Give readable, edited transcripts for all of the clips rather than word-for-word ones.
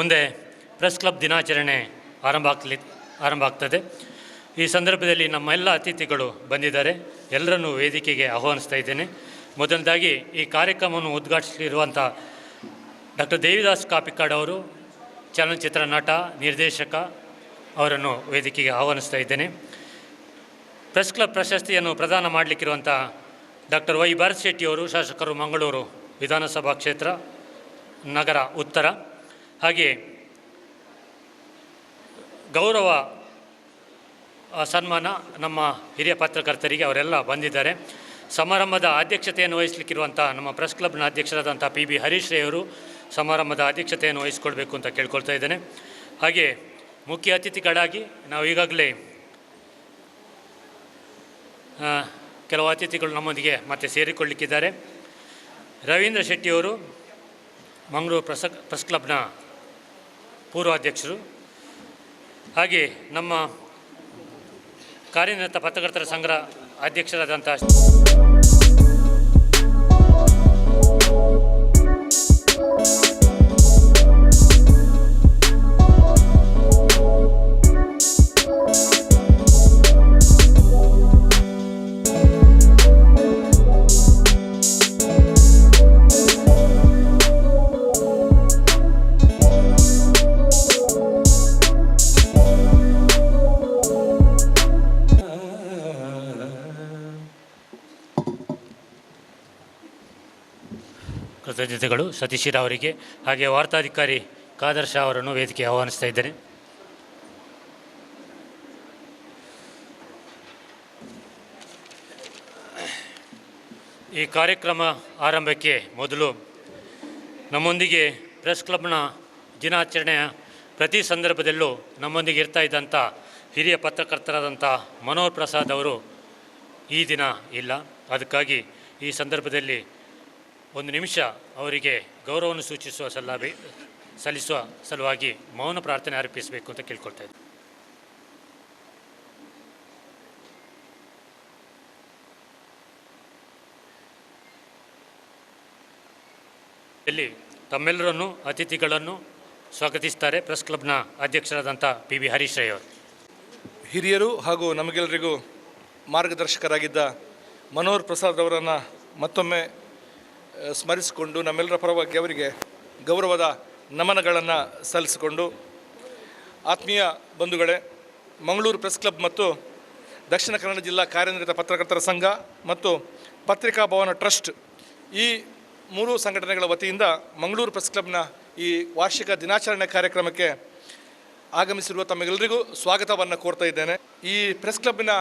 ಮುಂದೆ press club ದಿನಾಚರಣೆ ಆರಂಭ ಆಗ್ತದೆ. ಈ ಸಂದರ್ಭದಲ್ಲಿ ನಮ್ಮ ಎಲ್ಲ ಅತಿಥಿಗಳು ಬಂದಿದ್ದಾರೆ. ಎಲ್ಲರನ್ನೂ ವೇದಿಕೆಗೆ ಆಹ್ವಾನಿಸ್ತಾ ಇದ್ದೇನೆ. ಮೊದಲದಾಗಿ ಈ ಕಾರ್ಯಕ್ರಮವನ್ನು ಉದ್ಘಾಟಿಸಲಿರುವಂಥ ಡಾಕ್ಟರ್ ದೇವಿದಾಸ್ ಕಾಪಿಕಾಡ್ ಅವರು, ಚಲನಚಿತ್ರ ನಟ, ನಿರ್ದೇಶಕ, ಅವರನ್ನು ವೇದಿಕೆಗೆ ಆಹ್ವಾನಿಸ್ತಾ ಇದ್ದೇನೆ. ಪ್ರೆಸ್ ಕ್ಲಬ್ ಪ್ರಶಸ್ತಿಯನ್ನು ಪ್ರದಾನ ಮಾಡಲಿಕ್ಕಿರುವಂಥ ಡಾಕ್ಟರ್ ವೈ ಭರತ್ ಶೆಟ್ಟಿಯವರು, ಶಾಸಕರು, ಮಂಗಳೂರು ವಿಧಾನಸಭಾ ಕ್ಷೇತ್ರ, ನಗರ ಉತ್ತರ. ಹಾಗೆ ಗೌರವ ಸನ್ಮಾನ ನಮ್ಮ ಹಿರಿಯ ಪತ್ರಕರ್ತರಿಗೆ, ಅವರೆಲ್ಲ ಬಂದಿದ್ದಾರೆ. ಸಮಾರಂಭದ ಅಧ್ಯಕ್ಷತೆಯನ್ನು ವಹಿಸಲಿಕ್ಕಿರುವಂಥ ನಮ್ಮ ಪ್ರೆಸ್ ಕ್ಲಬ್ನ ಅಧ್ಯಕ್ಷರಾದಂಥ PB ಹರೀಶ್ ಅವರು ಸಮಾರಂಭದ ಅಧ್ಯಕ್ಷತೆಯನ್ನು ವಹಿಸಿಕೊಳ್ಬೇಕು ಅಂತ ಕೇಳ್ಕೊಳ್ತಾ ಇದ್ದೇನೆ. ಹಾಗೆ ಮುಖ್ಯ ಅತಿಥಿಗಳಾಗಿ ನಾವು ಈಗಾಗಲೇ ಕೆಲವು ಅತಿಥಿಗಳು ನಮ್ಮೊಂದಿಗೆ ಮತ್ತೆ ಸೇರಿಕೊಳ್ಳಿಕ್ಕಿದ್ದಾರೆ. ರವೀಂದ್ರ ಶೆಟ್ಟಿಯವರು ಮಂಗಳೂರು ಪ್ರೆಸ್ ಕ್ಲಬ್ನ ಪೂರ್ವ ಅಧ್ಯಕ್ಷರು. ಹಾಗೆ ನಮ್ಮ ಕಾರ್ಯನಿರತ ಪತ್ರಕರ್ತರ ಸಂಘದ ಅಧ್ಯಕ್ಷರಾದಂಥ ಕೃತಜ್ಞತೆಗಳು ಸತೀಶಿರ ಅವರಿಗೆ. ಹಾಗೆ ವಾರ್ತಾಧಿಕಾರಿ ಖಾದರ್ ಶಾ ಅವರನ್ನು ವೇದಿಕೆ ಆಹ್ವಾನಿಸ್ತಾ ಇದ್ದೇನೆ. ಈ ಕಾರ್ಯಕ್ರಮ ಆರಂಭಕ್ಕೆ ಮೊದಲು ನಮ್ಮೊಂದಿಗೆ ಪ್ರೆಸ್ ಕ್ಲಬ್ನ ದಿನಾಚರಣೆಯ ಪ್ರತಿ ಸಂದರ್ಭದಲ್ಲೂ ನಮ್ಮೊಂದಿಗೆ ಇರ್ತಾ ಇದ್ದಂಥ ಹಿರಿಯ ಪತ್ರಕರ್ತರಾದಂಥ ಮನೋಹರ್ ಪ್ರಸಾದ್ ಅವರು ಈ ದಿನ ಇಲ್ಲ. ಅದಕ್ಕಾಗಿ ಈ ಸಂದರ್ಭದಲ್ಲಿ ಒಂದು ನಿಮಿಷ ಅವರಿಗೆ ಗೌರವವನ್ನು ಸಲ್ಲಿಸುವ ಸಲುವಾಗಿ ಮೌನ ಪ್ರಾರ್ಥನೆ ಅರ್ಪಿಸಬೇಕು ಅಂತ ಕೇಳ್ಕೊಳ್ತಾ ಇದ್ದೆ. ಇಲ್ಲಿ ತಮ್ಮೆಲ್ಲರನ್ನು ಅತಿಥಿಗಳನ್ನು ಸ್ವಾಗತಿಸ್ತಾರೆ ಪ್ರೆಸ್ ಕ್ಲಬ್ನ ಅಧ್ಯಕ್ಷರಾದಂಥ PB ಹರೀಶ್ ಅವರು. ಹಿರಿಯರು ಹಾಗೂ ನಮಗೆಲ್ಲರಿಗೂ ಮಾರ್ಗದರ್ಶಕರಾಗಿದ್ದ ಮನೋಹರ್ ಪ್ರಸಾದ್ ಅವರನ್ನು ಮತ್ತೊಮ್ಮೆ ಸ್ಮರಿಸಿಕೊಂಡು ನಮ್ಮೆಲ್ಲರ ಪರವಾಗಿ ಅವರಿಗೆ ಗೌರವದ ನಮನಗಳನ್ನು ಸಲ್ಲಿಸಿಕೊಂಡು, ಆತ್ಮೀಯ ಬಂಧುಗಳೇ, ಮಂಗಳೂರು ಪ್ರೆಸ್ ಕ್ಲಬ್ ಮತ್ತು ದಕ್ಷಿಣ ಕನ್ನಡ ಜಿಲ್ಲಾ ಕಾರ್ಯನಿರತ ಪತ್ರಕರ್ತರ ಸಂಘ ಮತ್ತು ಪತ್ರಿಕಾ ಭವನ ಟ್ರಸ್ಟ್, ಈ ಮೂರು ಸಂಘಟನೆಗಳ ವತಿಯಿಂದ ಮಂಗಳೂರು ಪ್ರೆಸ್ ಕ್ಲಬ್ನ ಈ ವಾರ್ಷಿಕ ದಿನಾಚರಣೆ ಕಾರ್ಯಕ್ರಮಕ್ಕೆ ಆಗಮಿಸಿರುವ ತಮಗೆಲ್ಲರಿಗೂ ಸ್ವಾಗತವನ್ನು ಕೋರ್ತಾ ಇದ್ದೇನೆ. ಈ ಪ್ರೆಸ್ ಕ್ಲಬ್ಬಿನ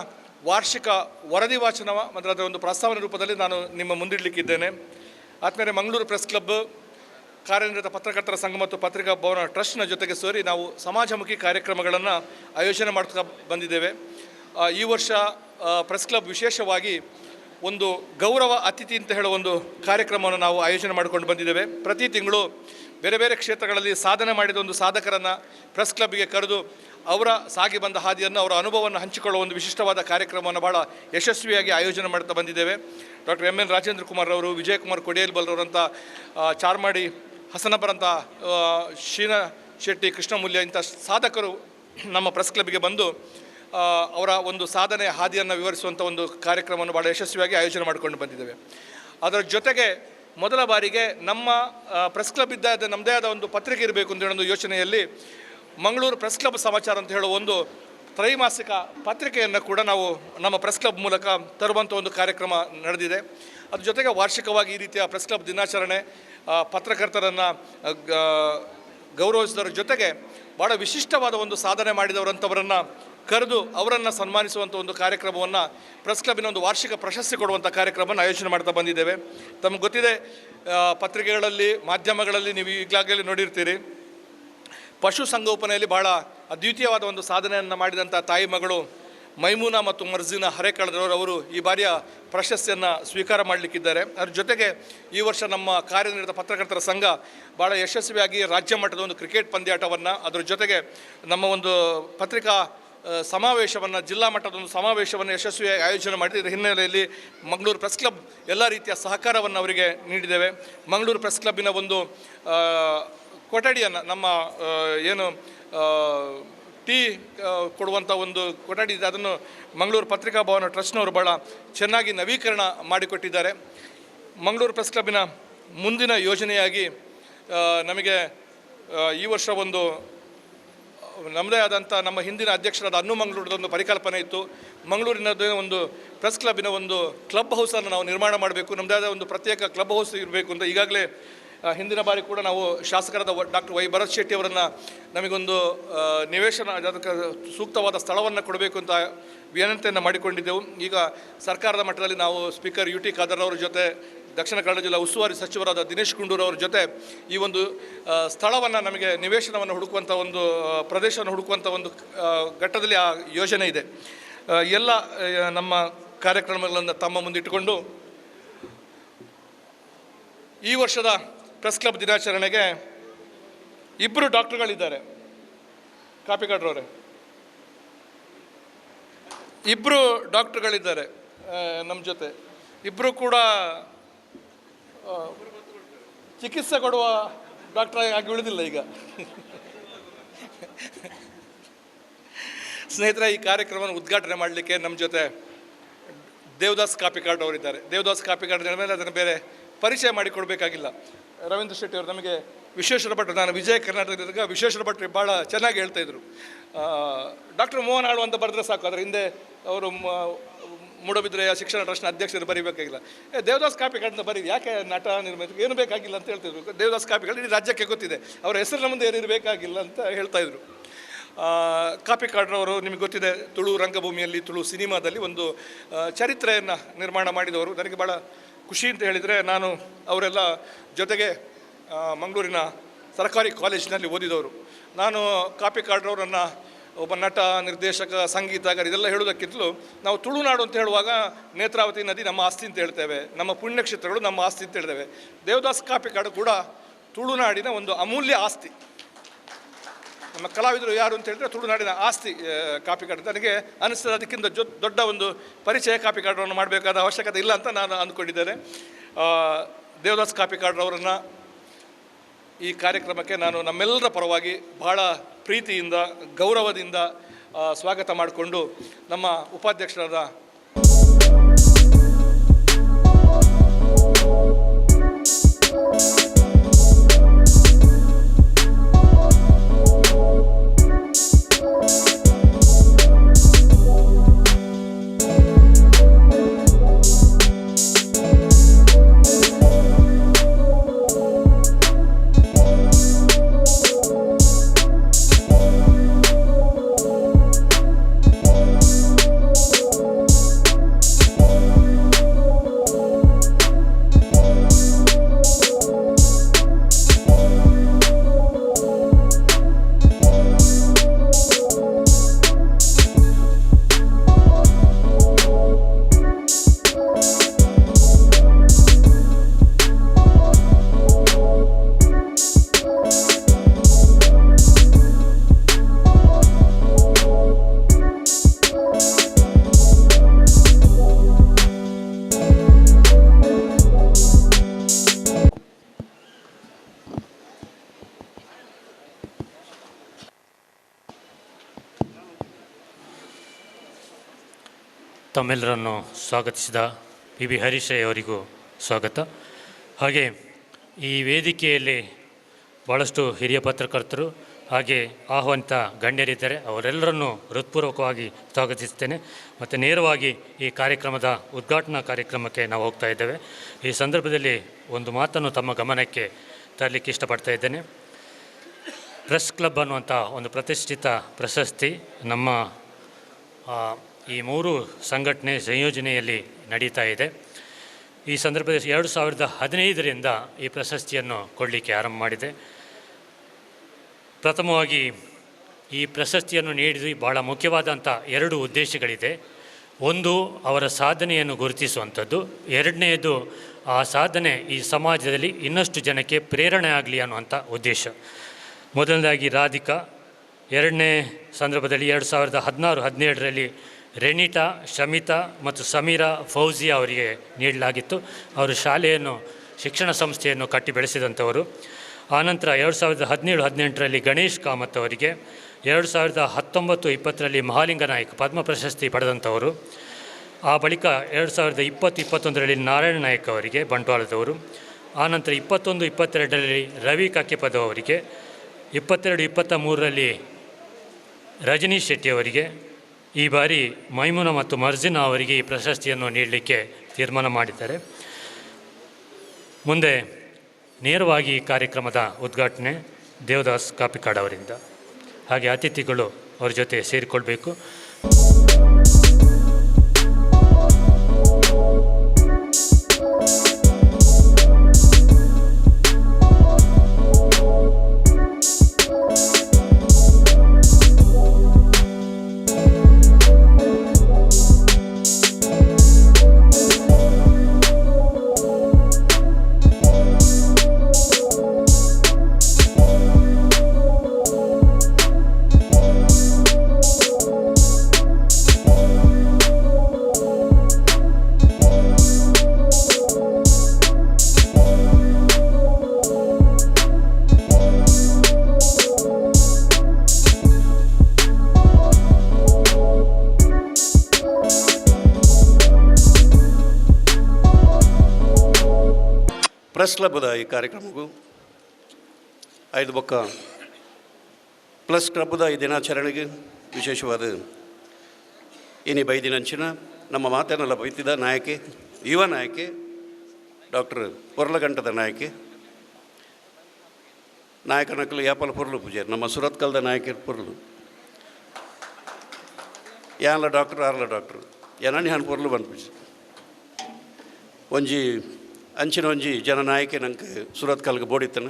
ವಾರ್ಷಿಕ ವರದಿ ವಾಚನ ಮತ್ತು ಅದರ ಒಂದು ಪ್ರಸ್ತಾವನೆ ರೂಪದಲ್ಲಿ ನಾನು ನಿಮ್ಮ ಮುಂದಿಡಲಿಕ್ಕಿದ್ದೇನೆ. ಆದಮೇಲೆ ಮಂಗಳೂರು ಪ್ರೆಸ್ ಕ್ಲಬ್, ಕಾರ್ಯನಿರತ ಪತ್ರಕರ್ತರ ಸಂಘ ಮತ್ತು ಪತ್ರಿಕಾ ಭವನ ಟ್ರಸ್ಟ್ನ ಜೊತೆಗೆ ಸೇರಿ ನಾವು ಸಮಾಜಮುಖಿ ಕಾರ್ಯಕ್ರಮಗಳನ್ನು ಆಯೋಜನೆ ಮಾಡ್ತಾ ಬಂದಿದ್ದೇವೆ. ಈ ವರ್ಷ ಪ್ರೆಸ್ ಕ್ಲಬ್ ವಿಶೇಷವಾಗಿ ಒಂದು ಗೌರವ ಅತಿಥಿ ಅಂತ ಹೇಳೋ ಒಂದು ಕಾರ್ಯಕ್ರಮವನ್ನು ನಾವು ಆಯೋಜನೆ ಮಾಡಿಕೊಂಡು ಬಂದಿದ್ದೇವೆ. ಪ್ರತಿ ತಿಂಗಳು ಬೇರೆ ಬೇರೆ ಕ್ಷೇತ್ರಗಳಲ್ಲಿ ಸಾಧನೆ ಮಾಡಿದ ಒಂದು ಸಾಧಕರನ್ನು ಪ್ರೆಸ್ ಕ್ಲಬ್ಗೆ ಕರೆದು ಅವರ ಸಾಗಿ ಬಂದ ಹಾದಿಯನ್ನು, ಅವರ ಅನುಭವವನ್ನು ಹಂಚಿಕೊಳ್ಳುವ ಒಂದು ವಿಶಿಷ್ಟವಾದ ಕಾರ್ಯಕ್ರಮವನ್ನು ಭಾಳ ಯಶಸ್ವಿಯಾಗಿ ಆಯೋಜನೆ ಮಾಡ್ತಾ ಬಂದಿದ್ದೇವೆ. ಡಾಕ್ಟರ್ MN ರಾಜೇಂದ್ರ ಕುಮಾರ್ ಅವರು, ವಿಜಯಕುಮಾರ್ ಕೊಡಿಯಲ್ಬಲ್ರವರಂಥ, ಚಾರ್ಮಾಡಿ ಹಸನಬರಂಥ, ಶೀನಾ ಶೆಟ್ಟಿ, ಕೃಷ್ಣಮೂಲ್ಯ ಇಂಥ ಸಾಧಕರು ನಮ್ಮ ಪ್ರೆಸ್ ಕ್ಲಬ್ಗೆ ಬಂದು ಅವರ ಒಂದು ಸಾಧನೆ ಹಾದಿಯನ್ನು ವಿವರಿಸುವಂಥ ಒಂದು ಕಾರ್ಯಕ್ರಮವನ್ನು ಭಾಳ ಯಶಸ್ವಿಯಾಗಿ ಆಯೋಜನೆ ಮಾಡಿಕೊಂಡು ಬಂದಿದ್ದೇವೆ. ಅದರ ಜೊತೆಗೆ ಮೊದಲ ಬಾರಿಗೆ ನಮ್ಮ ಪ್ರೆಸ್ ಕ್ಲಬ್ ಇದ್ದ ನಮ್ಮದೇ ಆದ ಒಂದು ಪತ್ರಿಕೆ ಇರಬೇಕು ಅಂತ ಹೇಳೋ ಒಂದು ಯೋಚನೆಯಲ್ಲಿ ಮಂಗಳೂರು ಪ್ರೆಸ್ ಕ್ಲಬ್ ಸಮಾಚಾರ ಅಂತ ಹೇಳೋ ಒಂದು ತ್ರೈಮಾಸಿಕ ಪತ್ರಿಕೆಯನ್ನು ಕೂಡ ನಾವು ನಮ್ಮ ಪ್ರೆಸ್ ಕ್ಲಬ್ ಮೂಲಕ ತರುವಂಥ ಒಂದು ಕಾರ್ಯಕ್ರಮ ನಡೆದಿದೆ. ಅದ್ರ ಜೊತೆಗೆ ವಾರ್ಷಿಕವಾಗಿ ಈ ರೀತಿಯ ಪ್ರೆಸ್ ಕ್ಲಬ್ ದಿನಾಚರಣೆ, ಪತ್ರಕರ್ತರನ್ನು ಗೌರವಿಸೋದ್ರ ಜೊತೆಗೆ ಭಾಳ ವಿಶಿಷ್ಟವಾದ ಒಂದು ಸಾಧನೆ ಮಾಡಿದವರಂಥವರನ್ನು ಕರೆದು ಅವರನ್ನು ಸನ್ಮಾನಿಸುವಂಥ ಒಂದು ಕಾರ್ಯಕ್ರಮವನ್ನು, ಪ್ರೆಸ್ ಕ್ಲಬ್ಬಿನ ಒಂದು ವಾರ್ಷಿಕ ಪ್ರಶಸ್ತಿ ಕೊಡುವಂಥ ಕಾರ್ಯಕ್ರಮವನ್ನು ಆಯೋಜನೆ ಮಾಡ್ತಾ ಬಂದಿದ್ದೇವೆ. ತಮಗೆ ಗೊತ್ತಿದೆ, ಪತ್ರಿಕೆಗಳಲ್ಲಿ, ಮಾಧ್ಯಮಗಳಲ್ಲಿ ನೀವು ಈಗಾಗಲೇ ನೋಡಿರ್ತೀರಿ, ಪಶುಸಂಗೋಪನೆಯಲ್ಲಿ ಭಾಳ ಅದ್ವಿತೀಯವಾದ ಒಂದು ಸಾಧನೆಯನ್ನು ಮಾಡಿದಂಥ ತಾಯಿ ಮಗಳು ಮೈಮೂನಾ ಮತ್ತು ಮರ್ಜಿನಾ ಹರೇಕಳದವರು ಈ ಬಾರಿಯ ಪ್ರಶಸ್ತಿಯನ್ನು ಸ್ವೀಕಾರ ಮಾಡಲಿಕ್ಕಿದ್ದಾರೆ. ಅದ್ರ ಜೊತೆಗೆ ಈ ವರ್ಷ ನಮ್ಮ ಕಾರ್ಯನಿರತ ಪತ್ರಕರ್ತರ ಸಂಘ ಭಾಳ ಯಶಸ್ವಿಯಾಗಿ ರಾಜ್ಯ ಮಟ್ಟದ ಒಂದು ಕ್ರಿಕೆಟ್ ಪಂದ್ಯಾಟವನ್ನು, ಅದರ ಜೊತೆಗೆ ನಮ್ಮ ಒಂದು ಪತ್ರಿಕಾ ಸಮಾವೇಶವನ್ನು, ಜಿಲ್ಲಾ ಮಟ್ಟದ ಒಂದು ಸಮಾವೇಶವನ್ನು ಯಶಸ್ವಿಯಾಗಿ ಆಯೋಜನೆ ಮಾಡಿದ ಹಿನ್ನೆಲೆಯಲ್ಲಿ ಮಂಗಳೂರು ಪ್ರೆಸ್ ಕ್ಲಬ್ ಎಲ್ಲ ರೀತಿಯ ಸಹಕಾರವನ್ನು ಅವರಿಗೆ ನೀಡಿದ್ದೇವೆ. ಮಂಗಳೂರು ಪ್ರೆಸ್ ಕ್ಲಬ್ಬಿನ ಒಂದು ಕೊಠಡಿಯನ್ನು ನಮ್ಮ ಏನು ಟೀ ಕೊಡುವಂಥ ಒಂದು ಕೊಠಡಿ ಇದೆ, ಅದನ್ನು ಮಂಗಳೂರು ಪತ್ರಿಕಾ ಭವನ ಟ್ರಸ್ಟ್ನವರು ಭಾಳ ಚೆನ್ನಾಗಿ ನವೀಕರಣ ಮಾಡಿಕೊಟ್ಟಿದ್ದಾರೆ. ಮಂಗಳೂರು ಪ್ರೆಸ್ ಕ್ಲಬ್ಬಿನ ಮುಂದಿನ ಯೋಜನೆಯಾಗಿ ನಮಗೆ ಈ ವರ್ಷ ಒಂದು ನಮ್ಮದೇ ಆದಂಥ ನಮ್ಮ ಹಿಂದಿನ ಅಧ್ಯಕ್ಷರಾದ ಅನ್ನು ಮಂಗಳೂರದೊಂದು ಪರಿಕಲ್ಪನೆ ಇತ್ತು. ಮಂಗಳೂರಿನದೇ ಒಂದು ಪ್ರೆಸ್ ಕ್ಲಬ್ಬಿನ ಒಂದು ಕ್ಲಬ್ ಹೌಸನ್ನು ನಾವು ನಿರ್ಮಾಣ ಮಾಡಬೇಕು, ನಮ್ಮದೇ ಆದ ಒಂದು ಪ್ರತ್ಯೇಕ ಕ್ಲಬ್ ಹೌಸ್ ಇರಬೇಕು ಅಂತ. ಈಗಾಗಲೇ ಹಿಂದಿನ ಬಾರಿ ಕೂಡ ನಾವು ಶಾಸಕರಾದ ಡಾಕ್ಟರ್ ವೈ ಭರತ್ ಶೆಟ್ಟಿ ಅವರನ್ನು ನಮಗೊಂದು ನಿವೇಶನ, ಅದಕ್ಕೆ ಸೂಕ್ತವಾದ ಸ್ಥಳವನ್ನು ಕೊಡಬೇಕು ಅಂತ ವಿನಂತಿಯನ್ನು ಮಾಡಿಕೊಂಡಿದ್ದೆವು. ಈಗ ಸರ್ಕಾರದ ಮಟ್ಟದಲ್ಲಿ ನಾವು ಸ್ಪೀಕರ್ ಯು ಟಿ ಖಾದರ್ ಅವರ ಜೊತೆ, ದಕ್ಷಿಣ ಕನ್ನಡ ಜಿಲ್ಲಾ ಉಸ್ತುವಾರಿ ಸಚಿವರಾದ ದಿನೇಶ್ ಗುಂಡೂರು ಅವರ ಜೊತೆ ಈ ಒಂದು ಸ್ಥಳವನ್ನು, ನಮಗೆ ನಿವೇಶನವನ್ನು ಹುಡುಕುವಂಥ ಒಂದು ಪ್ರದೇಶವನ್ನು ಹುಡುಕುವಂಥ ಒಂದು ಘಟ್ಟದಲ್ಲಿ ಆ ಯೋಜನೆ ಇದೆ. ಎಲ್ಲ ನಮ್ಮ ಕಾರ್ಯಕ್ರಮಗಳನ್ನು ತಮ್ಮ ಮುಂದಿಟ್ಟುಕೊಂಡು ಈ ವರ್ಷದ ಪ್ರೆಸ್ ಕ್ಲಬ್ ದಿನಾಚರಣೆಗೆ ಇಬ್ಬರು ಡಾಕ್ಟ್ರುಗಳಿದ್ದಾರೆ. ಕಾಪಿಕಾಡ್ರವರೇ, ಇಬ್ಬರು ಡಾಕ್ಟ್ರುಗಳಿದ್ದಾರೆ ನಮ್ಮ ಜೊತೆ. ಇಬ್ಬರು ಕೂಡ ಚಿಕಿತ್ಸೆ ಕೊಡುವ ಡಾಕ್ಟರ್ ಆಗಿ ಉಳಿದಿಲ್ಲ ಈಗ. ಸ್ನೇಹಿತರೆ, ಈ ಕಾರ್ಯಕ್ರಮವನ್ನು ಉದ್ಘಾಟನೆ ಮಾಡಲಿಕ್ಕೆ ನಮ್ಮ ಜೊತೆ ದೇವದಾಸ್ ಕಾಪಿಕಾಡ್ ಅವರಿದ್ದಾರೆ. ದೇವದಾಸ್ ಕಾಪಿಕಾಡ್ ಮೇಲೆ ಅದನ್ನು ಬೇರೆ ಪರಿಚಯ ಮಾಡಿಕೊಡ್ಬೇಕಾಗಿಲ್ಲ. ರವೀಂದ್ರ ಶೆಟ್ಟಿ ಅವರು ನಮಗೆ ವಿಶ್ವೇಶ್ವರ ಭಟ್ರು, ನಾನು ವಿಜಯ ಕರ್ನಾಟಕದಾಗ ವಿಶ್ವೇಶ್ವರ ಭಟ್ರು ಭಾಳ ಚೆನ್ನಾಗಿ ಹೇಳ್ತಾಯಿದ್ರು. ಡಾಕ್ಟರ್ ಮೋಹನ್ ಆಳು ಅಂತ ಬರೆದ್ರೆ ಸಾಕು, ಅದರ ಹಿಂದೆ ಅವರು ಮೂಡಬಿದ್ರೆಯ ಶಿಕ್ಷಣ ಟ್ರಸ್ಟ್ನ ಅಧ್ಯಕ್ಷರು ಬರೀಬೇಕಾಗಿಲ್ಲ. ದೇವದಾಸ್ ಕಾಪಿಕಾಡ್ನ ಬರೀ, ಯಾಕೆ ನಟ ನಿರ್ಮಿತ ಏನು ಬೇಕಾಗಿಲ್ಲ ಅಂತ ಹೇಳ್ತಿದ್ರು. ದೇವದಾಸ್ ಕಾಪಿಕಾಡ್ ಇಡೀ ರಾಜ್ಯಕ್ಕೆ ಗೊತ್ತಿದೆ, ಅವರ ಹೆಸರಿನ ಮುಂದೆ ಏನಿರಬೇಕಾಗಿಲ್ಲ ಅಂತ ಹೇಳ್ತಾಯಿದ್ರು. ಕಾಪಿಕಾಡ್ರವರು ನಿಮಗೆ ಗೊತ್ತಿದೆ, ತುಳು ರಂಗಭೂಮಿಯಲ್ಲಿ, ತುಳು ಸಿನಿಮಾದಲ್ಲಿ ಒಂದು ಚರಿತ್ರೆಯನ್ನು ನಿರ್ಮಾಣ ಮಾಡಿದವರು. ನನಗೆ ಭಾಳ ಖುಷಿ ಅಂತ ಹೇಳಿದರೆ, ನಾನು ಅವರೆಲ್ಲ ಜೊತೆಗೆ ಮಂಗಳೂರಿನ ಸರ್ಕಾರಿ ಕಾಲೇಜಿನಲ್ಲಿ ಓದಿದವರು. ನಾನು ಕಾಪಿಕಾಡ್ರವರನ್ನು ಒಬ್ಬ ನಟ, ನಿರ್ದೇಶಕ, ಸಂಗೀತಗಾರ ಇದೆಲ್ಲ ಹೇಳೋದಕ್ಕಿಂತಲೂ ನಾವು ತುಳುನಾಡು ಅಂತ ಹೇಳುವಾಗ ನೇತ್ರಾವತಿ ನದಿ ನಮ್ಮ ಆಸ್ತಿ ಅಂತ ಹೇಳ್ತೇವೆ, ನಮ್ಮ ಪುಣ್ಯಕ್ಷೇತ್ರಗಳು ನಮ್ಮ ಆಸ್ತಿ ಅಂತ ಹೇಳ್ತೇವೆ. ದೇವದಾಸ್ ಕಾಪಿಕಾಡು ಕೂಡ ತುಳುನಾಡಿನ ಒಂದು ಅಮೂಲ್ಯ ಆಸ್ತಿ. ನಮ್ಮ ಕಲಾವಿದರು ಯಾರು ಅಂತ ಹೇಳಿದ್ರೆ ತುಳುನಾಡಿನ ಆಸ್ತಿ ಕಾಪಿಕಾಡು. ನನಗೆ ಅನಿಸ್ತದೆ ಅದಕ್ಕಿಂತ ದೊಡ್ಡ ಒಂದು ಪರಿಚಯ ಕಾಪಿಕಾಡ್ರವನ್ನು ಮಾಡಬೇಕಾದ ಅವಶ್ಯಕತೆ ಇಲ್ಲ ಅಂತ ನಾನು ಅಂದ್ಕೊಂಡಿದ್ದೇನೆ. ದೇವದಾಸ್ ಕಾಪಿಕಾಡ್ರವರನ್ನು ಈ ಕಾರ್ಯಕ್ರಮಕ್ಕೆ ನಾನು ನಮ್ಮೆಲ್ಲರ ಪರವಾಗಿ ಬಹಳ ಪ್ರೀತಿಯಿಂದ, ಗೌರವದಿಂದ ಸ್ವಾಗತ ಮಾಡಿಕೊಂಡು ನಮ್ಮ ಉಪಾಧ್ಯಕ್ಷರಾದ ತಮ್ಮೆಲ್ಲರನ್ನು ಸ್ವಾಗತಿಸಿದ ಪಿ ಬಿ ಹರೀಶಯ್ಯ ಅವರಿಗೂ ಸ್ವಾಗತ. ಹಾಗೆ ಈ ವೇದಿಕೆಯಲ್ಲಿ ಭಾಳಷ್ಟು ಹಿರಿಯ ಪತ್ರಕರ್ತರು ಹಾಗೆ ಆಹ್ವಾನಿತ ಗಣ್ಯರಿದ್ದಾರೆ, ಅವರೆಲ್ಲರನ್ನೂ ಹೃತ್ಪೂರ್ವಕವಾಗಿ ಸ್ವಾಗತಿಸ್ತೇನೆ. ಮತ್ತು ನೇರವಾಗಿ ಈ ಕಾರ್ಯಕ್ರಮದ ಉದ್ಘಾಟನಾ ಕಾರ್ಯಕ್ರಮಕ್ಕೆ ನಾವು ಹೋಗ್ತಾ ಇದ್ದೇವೆ. ಈ ಸಂದರ್ಭದಲ್ಲಿ ಒಂದು ಮಾತನ್ನು ತಮ್ಮ ಗಮನಕ್ಕೆ ತರಲಿಕ್ಕೆ ಇಷ್ಟಪಡ್ತಾ ಇದ್ದೇನೆ. ಪ್ರೆಸ್ ಕ್ಲಬ್ ಅನ್ನುವಂಥ ಒಂದು ಪ್ರತಿಷ್ಠಿತ ಪ್ರಶಸ್ತಿ ನಮ್ಮ ಈ 3 ಸಂಘಟನೆ ಸಂಯೋಜನೆಯಲ್ಲಿ ನಡೀತಾ ಇದೆ. ಈ ಸಂದರ್ಭದಲ್ಲಿ 2015ರಿಂದ ಈ ಪ್ರಶಸ್ತಿಯನ್ನು ಕೊಡಲಿಕ್ಕೆ ಆರಂಭ ಮಾಡಿದೆ. ಪ್ರಥಮವಾಗಿ ಈ ಪ್ರಶಸ್ತಿಯನ್ನು ನೀಡಿದ ಭಾಳ ಮುಖ್ಯವಾದಂಥ 2 ಉದ್ದೇಶಗಳಿದೆ. ಒಂದು, ಅವರ ಸಾಧನೆಯನ್ನು ಗುರುತಿಸುವಂಥದ್ದು. ಎರಡನೆಯದು, ಆ ಸಾಧನೆ ಈ ಸಮಾಜದಲ್ಲಿ ಇನ್ನಷ್ಟು ಜನಕ್ಕೆ ಪ್ರೇರಣೆ ಆಗಲಿ ಅನ್ನುವಂಥ ಉದ್ದೇಶ. ಮೊದಲನೇದಾಗಿ ರಾಧಿಕಾ, ಎರಡನೇ ಸಂದರ್ಭದಲ್ಲಿ 2016-17ರಲ್ಲಿ ರೆನಿಟಾ, ಶಮಿತಾ ಮತ್ತು ಸಮೀರಾ ಫೌಜಿಯಾ ಅವರಿಗೆ ನೀಡಲಾಗಿತ್ತು. ಅವರು ಶಾಲೆಯನ್ನು, ಶಿಕ್ಷಣ ಸಂಸ್ಥೆಯನ್ನು ಕಟ್ಟಿ ಬೆಳೆಸಿದಂಥವರು. ಆನಂತರ 2017-18ರಲ್ಲಿ ಗಣೇಶ್ ಕಾಮತ್ ಅವರಿಗೆ, 2019-20 ಮಹಾಲಿಂಗ ನಾಯ್ಕ್ ಪದ್ಮ ಪ್ರಶಸ್ತಿ ಪಡೆದಂಥವರು. ಆ ಬಳಿಕ 2020-21ರಲ್ಲಿ ನಾರಾಯಣ ನಾಯ್ಕ್ ಅವರಿಗೆ ಬಂಟ್ವಾಳದವರು. ಆನಂತರ 21-22ರಲ್ಲಿ ರವಿ ಕಕ್ಕೆಪದ ಅವರಿಗೆ, 22-23ರಲ್ಲಿ ರಜನೀಶ್ ಶೆಟ್ಟಿ ಅವರಿಗೆ. ಈ ಬಾರಿ ಮೈಮುನಾ ಮತ್ತು ಮರ್ಜಿನಾ ಅವರಿಗೆ ಈ ಪ್ರಶಸ್ತಿಯನ್ನು ನೀಡಲಿಕ್ಕೆ ತೀರ್ಮಾನ ಮಾಡಿದ್ದಾರೆ. ಮುಂದೆ ನೇರವಾಗಿ ಈ ಕಾರ್ಯಕ್ರಮದ ಉದ್ಘಾಟನೆ ದೇವದಾಸ್ ಕಾಪಿಕಾಡ್ ಅವರಿಂದ. ಹಾಗೆ ಅತಿಥಿಗಳು ಅವ್ರ ಜೊತೆ ಸೇರಿಕೊಳ್ಬೇಕು. ಪ್ರೆಸ್ ಕ್ಲಬ್ದ ಈ ಕಾರ್ಯಕ್ರಮಕ್ಕೂ ಐದು ಬೊಕ್ಕ ಪ್ರೆಸ್ ಕ್ಲಬ್ದ ಈ ದಿನಾಚರಣೆಗೆ ವಿಶೇಷವಾದ ಇನಿ ಬೈದಿನಂಚಿನ ನಮ್ಮ ಮಾತನ್ನೆಲ್ಲ ಬೈತಿದ್ದ ನಾಯಕಿ, ಯುವ ನಾಯಕಿ ಡಾಕ್ಟರ್ ಪೊರ್ಲಗಂಟದ ನಾಯಕನಕ್ಕಲು ಯಾಪಲ ಪೊರ್ಲು ಪೂಜಾರಿ ನಮ್ಮ ಸುರತ್ಕಲ್ದ ನಾಯಕರು ಪೊರ್ಲು ಯಾನ್ಲ ಡಾಕ್ಟ್ರು ಆರ್ಲ ಡಾಕ್ಟ್ರು ಏನಣ್ಣಿ ಹಾನ್ ಪೊರ್ಲು ಬಂದು ಪೂಜೆ ಒಂಜಿ ಅಂಚಿನ ಒಂಜಿ ಜನನಾಯಕಿ ನಂಗೆ ಸುರತ್ಕಲ್ಗೆ ಬೋಡಿತ್ತನು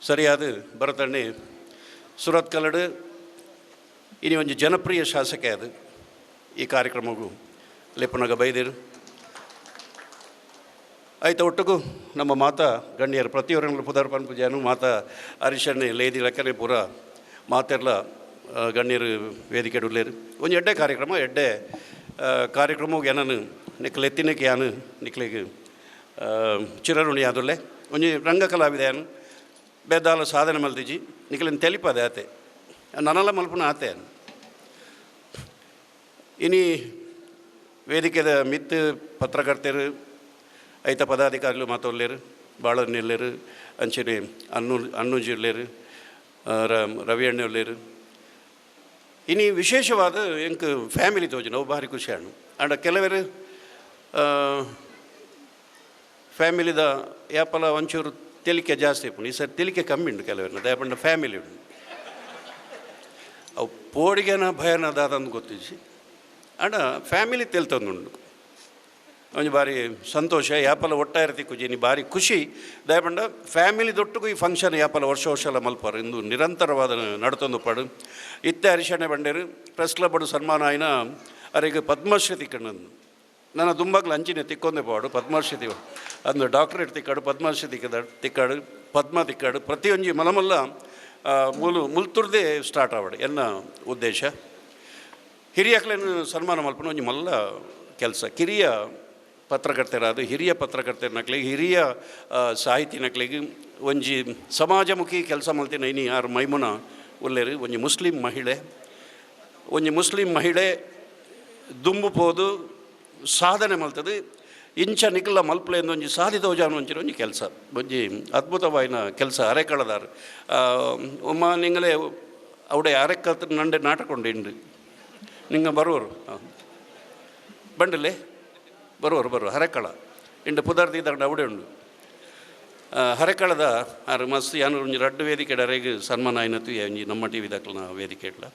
ಸರಿಯಾದ ಬರತಣ್ಣಿ ಸುರತ್ಕಲ್ಡು ಇನಿ ಒಂಜಿ ಜನಪ್ರಿಯ ಶಾಸಕ ಅದು ಈ ಕಾರ್ಯಕ್ರಮಕ್ಕೂ ಲೆಪ್ಪನಾಗ ಬೈದೇರು ಆಯ್ತು. ಒಟ್ಟಿಗೂ ನಮ್ಮ ಮಾತಾ ಗಣ್ಯರು ಪ್ರತಿಯೊಬ್ಬರನ್ನು ಪುದರ್ ಪನ್ ಪೂಜಾನು ಮಾತಾ ಹರೀಶಣ್ಣೆ ಲೇದಿ ಲೆಕ್ಕನೆ ಪೂರ ಮಾತೆಲ್ಲ ಗಣ್ಯರು ವೇದಿಕೆ ಉಳ್ಳೇರು ಒಂಜಿ ಎಡ್ಡೆ ಕಾರ್ಯಕ್ರಮಕ್ಕೆ ಏನನು ನಿಕ್ಲೆ ಎತ್ತಿನಕ್ಕೆ ಯಾನು ನಿಕ್ಲಿಗೆ ಚಿರಋಣಿ ಆದುಲ್ಲೆ ಒಂಜಿ ರಂಗ ಕಲಾವಿದೆಯನ್ನು ಬೇದಾಲ ಸಾಧನೆ ಮಲ್ತಿಜಿ ನಿಖಲಿನ ತೆಲಿಪದೆ ಆತೆ ನನ್ನಲ್ಲ ಮಲ್ಪನ ಆತೆ ಇನಿ ವೇದಿಕೆದ ಮಿತ್ ಪತ್ರಕರ್ತರು ಐತ ಪದಾಧಿಕಾರಿಗಳು ಮಾತೊಲ್ಲೇರು ಭಾಳ ನಿಲ್ಲೇರು ಅಂಚನೆ ಅನ್ನೂಜಿ ಉಳ್ಳೇರು ರವಿ ಅಣ್ಣೆ ಉಳ್ಳೇರು ಇನಿ ವಿಶೇಷವಾದ ಎಂಕ್ ಫ್ಯಾಮಿಲಿ ತೋಜು ನಾವು ಭಾರಿ ಖುಷಿ ಹಣ್ಣು ಅಂಡ ಕೆಲವರು ಫ್ಯಾಮಿಲಿದ ಯಾಪಲ ಒಂಚೂರು ತೆಲಿಕೆ ಜಾಸ್ತಿ ಇಪ್ಪು ಈ ಸರ್ ತೆಲಿಕೆ ಕಮ್ಮಿ ಉಂಟು ಕೆಲವರನ್ನ ದಯಪಂಡ ಫ್ಯಾಮಿಲಿ ಉಂಟು ಅವು ಪೋಡಿಗೆನ ಭಯನ ದಾದಂದು ಗೊತ್ತಿಸಿ ಅಂಡ ಫ್ಯಾಮಿಲಿ ತೆಲ್ತಂದುಂಡು ಒಂಜಿ ಬಾರಿ ಸಂತೋಷ ಯಾಪಲ ಒಟ್ಟಾಯಿರ್ತಿ ಕುಜಿ ಭಾರಿ ಖುಷಿ ದಯಪಂಡ ಫ್ಯಾಮಿಲಿ ದೊಟ್ಟಿಗೂ ಈ ಫಂಕ್ಷನ್ ಯಾಪಲ ವರ್ಷ ಮಲ್ಪಾರು ಇಂದು ನಿರಂತರವಾದ ನಡ್ತೊಂದು ಪಡು ಇತ್ತೆ ಹರಿಶಣ್ಣೆ ಬಂಡೇರು ಪ್ರೆಸ್ ಕ್ಲಬ್ ಸನ್ಮಾನ ಆಯ್ನ ಅವರಿಗೆ ಪದ್ಮಶ್ರೀ ತಿಕ್ಕಣ್ಣಂದು ನನ್ನ ದುಂಬಾಗ್ಲು ಅಂಚಿನ ತಿಕ್ಕೊಂದೆ ಪಾಡು ಪದ್ಮಶ್ರೀ ಅಂದು ಡಾಕ್ಟ್ರೇಟ್ ತಿಕ್ಕಾಡು ಪದ್ಮಶ್ರೀ ತಿಕ್ಕಾಡು ಪದ್ಮ ತಿಕ್ಕಾಡು ಪ್ರತಿಯೊಂಜಿ ಮಲಮಲ್ಲ ಮುಲ್ತುರ್ದೇ ಸ್ಟಾರ್ಟ್ ಆವಡು ಎನ್ನ ಉದ್ದೇಶ. ಹಿರಿಯಕ್ಲೇನು ಸನ್ಮಾನ ಮಲ್ಪನ ಒಂಜಿ ಮಲ್ಲ ಕೆಲಸ ಕಿರಿಯ ಪತ್ರಕರ್ತರಾದ ಹಿರಿಯ ಪತ್ರಕರ್ತರನಕ್ಲಿಗೆ ಹಿರಿಯ ಸಾಹಿತಿನಕ್ಲಿಗೆ ಒಂಜಿ ಸಮಾಜಮುಖಿ ಕೆಲಸ ಮಲ್ತಿನ ಇನಿ ಯಾರು ಮೈಮುನಾ ಉಲ್ಲೇರು ಒಂಜಿ ಮುಸ್ಲಿಂ ಮಹಿಳೆ ದುಂಬು ಪೋದು ಸಾಧನೆ ಮಲ್ತದು ಇಂಚ ನಿಖಲ ಮಲ್ಪಲೆಂದು ಒಂಜಿ ಸಾಧಿತೋಜಾನು ಒಂಚಿನ ಒಂಜಿ ಕೆಲಸ ಒಂಜಿ ಅದ್ಭುತವಾಯಿನ ಕೆಲಸ ಅರೆಕಳದಾರು ಒಮ್ಮ ನಿಂಗಲೇ ಅವಡೆ ಅರೆಕ್ಕ ನಂಡೆ ನಾಟಕ ಉಂಡು ನಿಂಗೆ ಬರುವರು ಬಂಡಲೆ ಬರುವರು ಹರೆಕಳ ಇಂಡು ಪುದರ್ದಿ ದಂಡ ಅವಡೆ ಉಂಡು ಹರೆಕಳದ ಆರು ಮಸ್ತ್ ಯಾನು ಒಂಜಿ ರಡ್ಡು ವೇದಿಕೆ ಅರೆಗೆ ಸನ್ಮಾನ ಆಯ್ನತ್ತು ಒಂಜಿ ನಮ್ಮ ಟಿ ವಿ ದಾಖಲ ವೇದಿಕೆ ಇಡ್ಲ